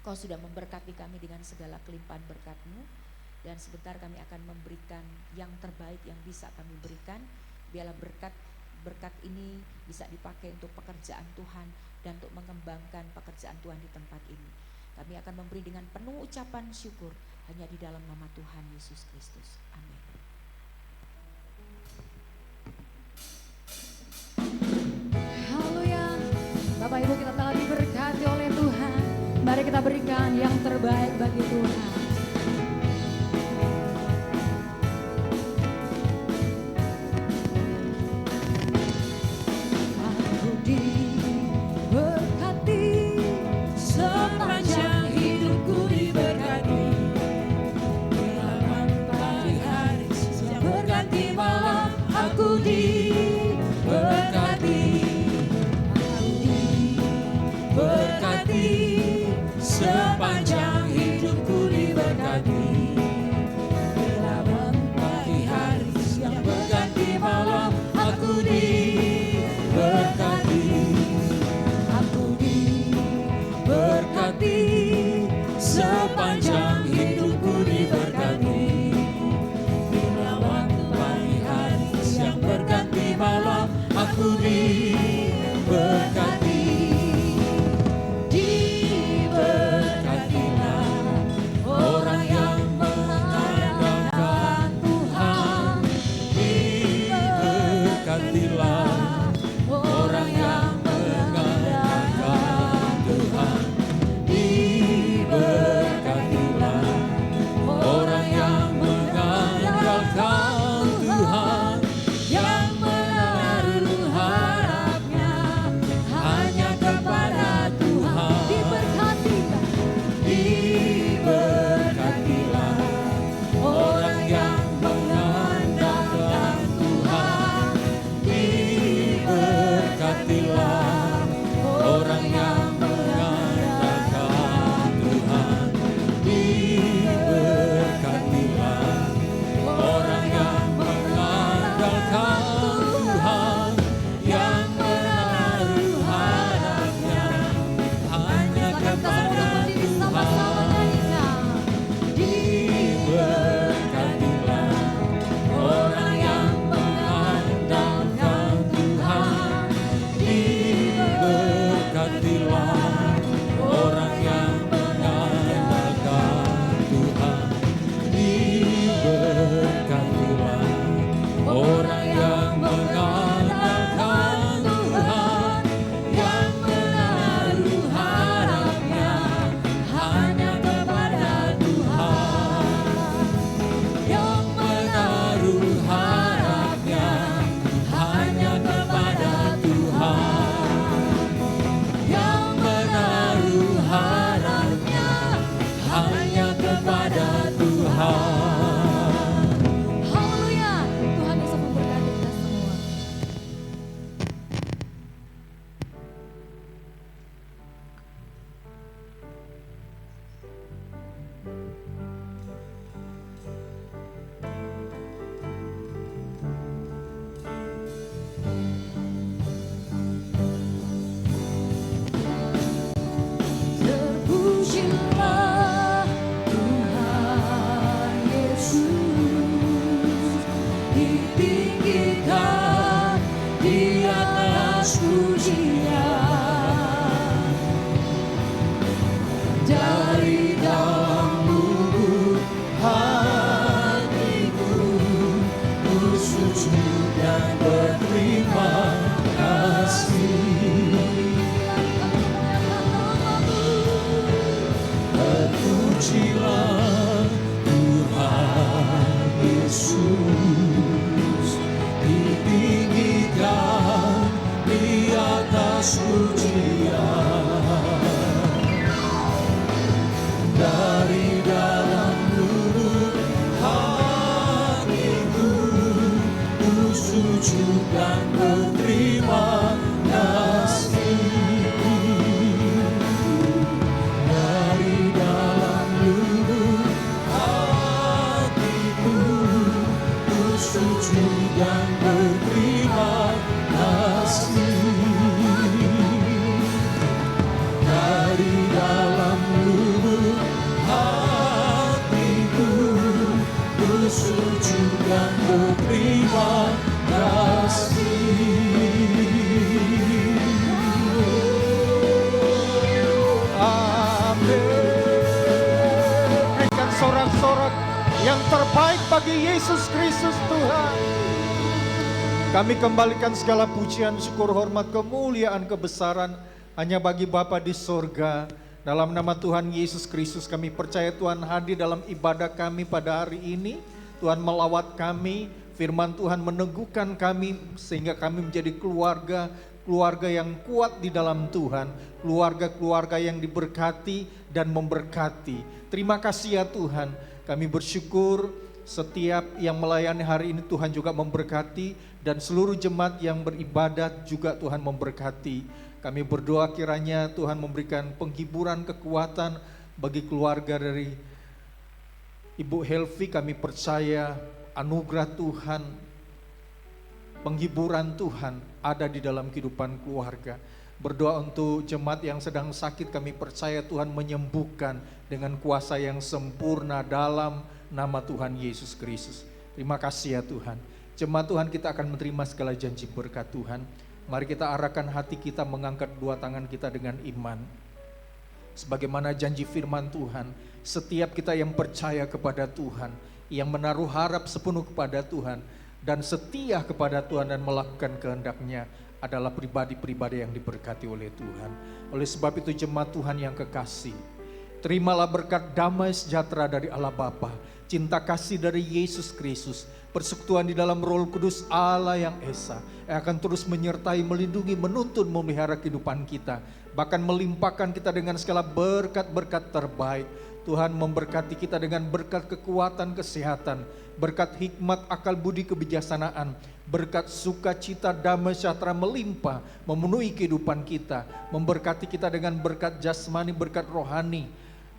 Kau sudah memberkati kami dengan segala kelimpahan berkat-Mu. Dan sebentar kami akan memberikan yang terbaik yang bisa kami berikan. Biarlah berkat ini bisa dipakai untuk pekerjaan Tuhan dan untuk mengembangkan pekerjaan Tuhan di tempat ini. Kami akan memberi dengan penuh ucapan syukur hanya di dalam nama Tuhan Yesus Kristus. Amin. Haleluya. Bapak Ibu, kita telah diberkati oleh Tuhan. Mari kita berikan yang terbaik bagi Tuhan. Aku diberkati, sepanjang hidupku diberkati. Malam pagi hari siang berganti malam, aku diberkati. Aku diberkati, sepanjang hidupku diberkati. Malam pagi hari siang berganti malam, aku diberkati. Aku diberkati, sepanjang hidupku diberkati. Bila waktu pagi hari siang berganti malam, aku diberkati. Diberkatilah orang yang mengandalkan Tuhan. Diberkatilah orang yang mengandalkan Tuhan. Diberkatilah orang yang mengandalkan Tuhan, yang menaruh harapnya hanya kepada Tuhan. Diberkatilah orang yang mengandalkan Tuhan. Diberkatilah orang yang mengandalkan Tuhan. Diberkatilah orang yang mengandalkan Tuhan, yang menaruh harapnya hanya kepada Tuhan. Diberkatilah orang yang mengandalkan Tuhan. Diberkatilah orang yang mengandalkan Tuhan. Diberkatilah orang yang mengandalkan Tuhan, yang menaruh harapnya hanya kepada Tuhan. Yang menaruh harapnya hanya kepada Tuhan. Yang menaruh harapnya hanya kepada Tuhan. Haleluya. Tuhan Yesus memberkati kita semua. Terpujilah Tuhan Yesus, ditinggikan di atas pujian. Dari dalam lubuk hatiku, ku sujud dan berterima kasih. Terpujilah Tuhan Yesus, ditinggikan di atas pujian. Dari dalam lubuk hatiku, ku sujud dan berterima kasih. Dari dalam lubuk hatiku, sujud dan berterima kasih. Dari dalam lubuk hatiku, bersujud dan berterima kasih. Berikan sorak-sorak yang terbaik bagi Yesus Kristus Tuhan. Kami kembalikan segala pujian, syukur, hormat, kemuliaan, kebesaran hanya bagi Bapa di sorga. Dalam nama Tuhan Yesus Kristus kami percaya Tuhan hadir dalam ibadah kami pada hari ini. Tuhan melawat kami, firman Tuhan meneguhkan kami sehingga kami menjadi keluarga yang kuat di dalam Tuhan, keluarga yang diberkati dan memberkati. Terima kasih ya Tuhan, kami bersyukur setiap yang melayani hari ini Tuhan juga memberkati, dan seluruh jemaat yang beribadat juga Tuhan memberkati. Kami berdoa kiranya Tuhan memberikan penghiburan, kekuatan bagi keluarga dari Ibu Helvi. Kami percaya anugerah Tuhan, penghiburan Tuhan ada di dalam kehidupan keluarga. Berdoa untuk jemaat yang sedang sakit, kami percaya Tuhan menyembuhkan dengan kuasa yang sempurna dalam nama Tuhan Yesus Kristus. Terima kasih ya Tuhan. Jemaat Tuhan, kita akan menerima segala janji berkat Tuhan. Mari kita arahkan hati kita, mengangkat dua tangan kita dengan iman. Sebagaimana janji firman Tuhan, setiap kita yang percaya kepada Tuhan, yang menaruh harap sepenuh kepada Tuhan, dan setia kepada Tuhan dan melakukan kehendak-Nya adalah pribadi-pribadi yang diberkati oleh Tuhan. Oleh sebab itu jemaat Tuhan yang kekasih, terimalah berkat damai sejahtera dari Allah Bapa, cinta kasih dari Yesus Kristus, persekutuan di dalam Roh Kudus Allah yang Esa, yang akan terus menyertai, melindungi, menuntun, memelihara kehidupan kita, bahkan melimpahkan kita dengan segala berkat-berkat terbaik. Tuhan memberkati kita dengan berkat kekuatan, kesehatan, berkat hikmat, akal budi, kebijaksanaan, berkat sukacita, damai sejahtera melimpah, memenuhi kehidupan kita, memberkati kita dengan berkat jasmani, berkat rohani.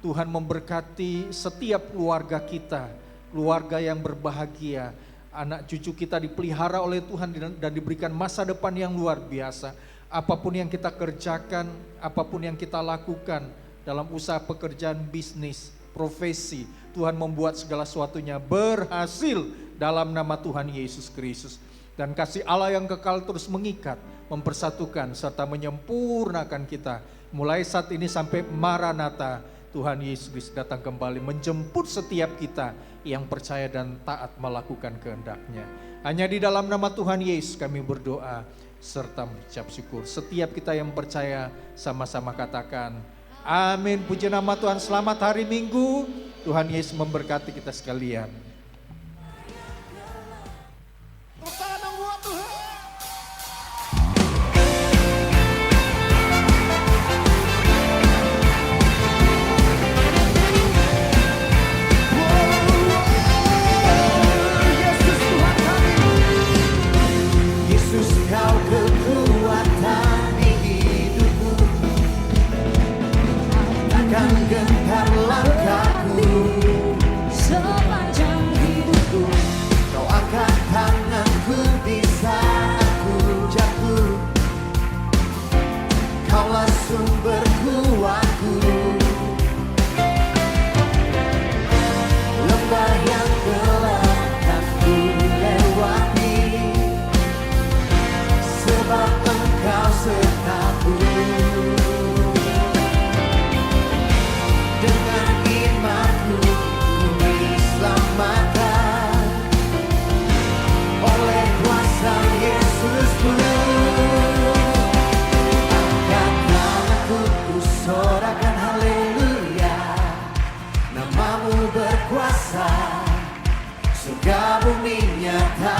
Tuhan memberkati setiap keluarga kita, keluarga yang berbahagia, anak cucu kita dipelihara oleh Tuhan dan diberikan masa depan yang luar biasa. Apapun yang kita kerjakan, apapun yang kita lakukan dalam usaha pekerjaan, bisnis, profesi, Tuhan membuat segala sesuatunya berhasil dalam nama Tuhan Yesus Kristus. Dan kasih Allah yang kekal terus mengikat, mempersatukan, serta menyempurnakan kita. Mulai saat ini sampai Maranatha, Tuhan Yesus Kristus datang kembali menjemput setiap kita yang percaya dan taat melakukan kehendak-Nya. Hanya di dalam nama Tuhan Yesus kami berdoa serta mengucap syukur. Setiap kita yang percaya sama-sama katakan amin. Puji nama Tuhan. Selamat hari Minggu. Tuhan Yesus memberkati kita sekalian. Sepanjang hidupku, Kau angkat tanganku di saat aku jatuh. Kaulah sumber kuatku. Lembah yang gelap kan ku lewati, sebab Engkau sertaku. Dengan imanku diselamatkan oleh kuasa Yesusku. Angkat tanganku, ku sorakan haleluya. Namamu berkuasa, surga bumi nyata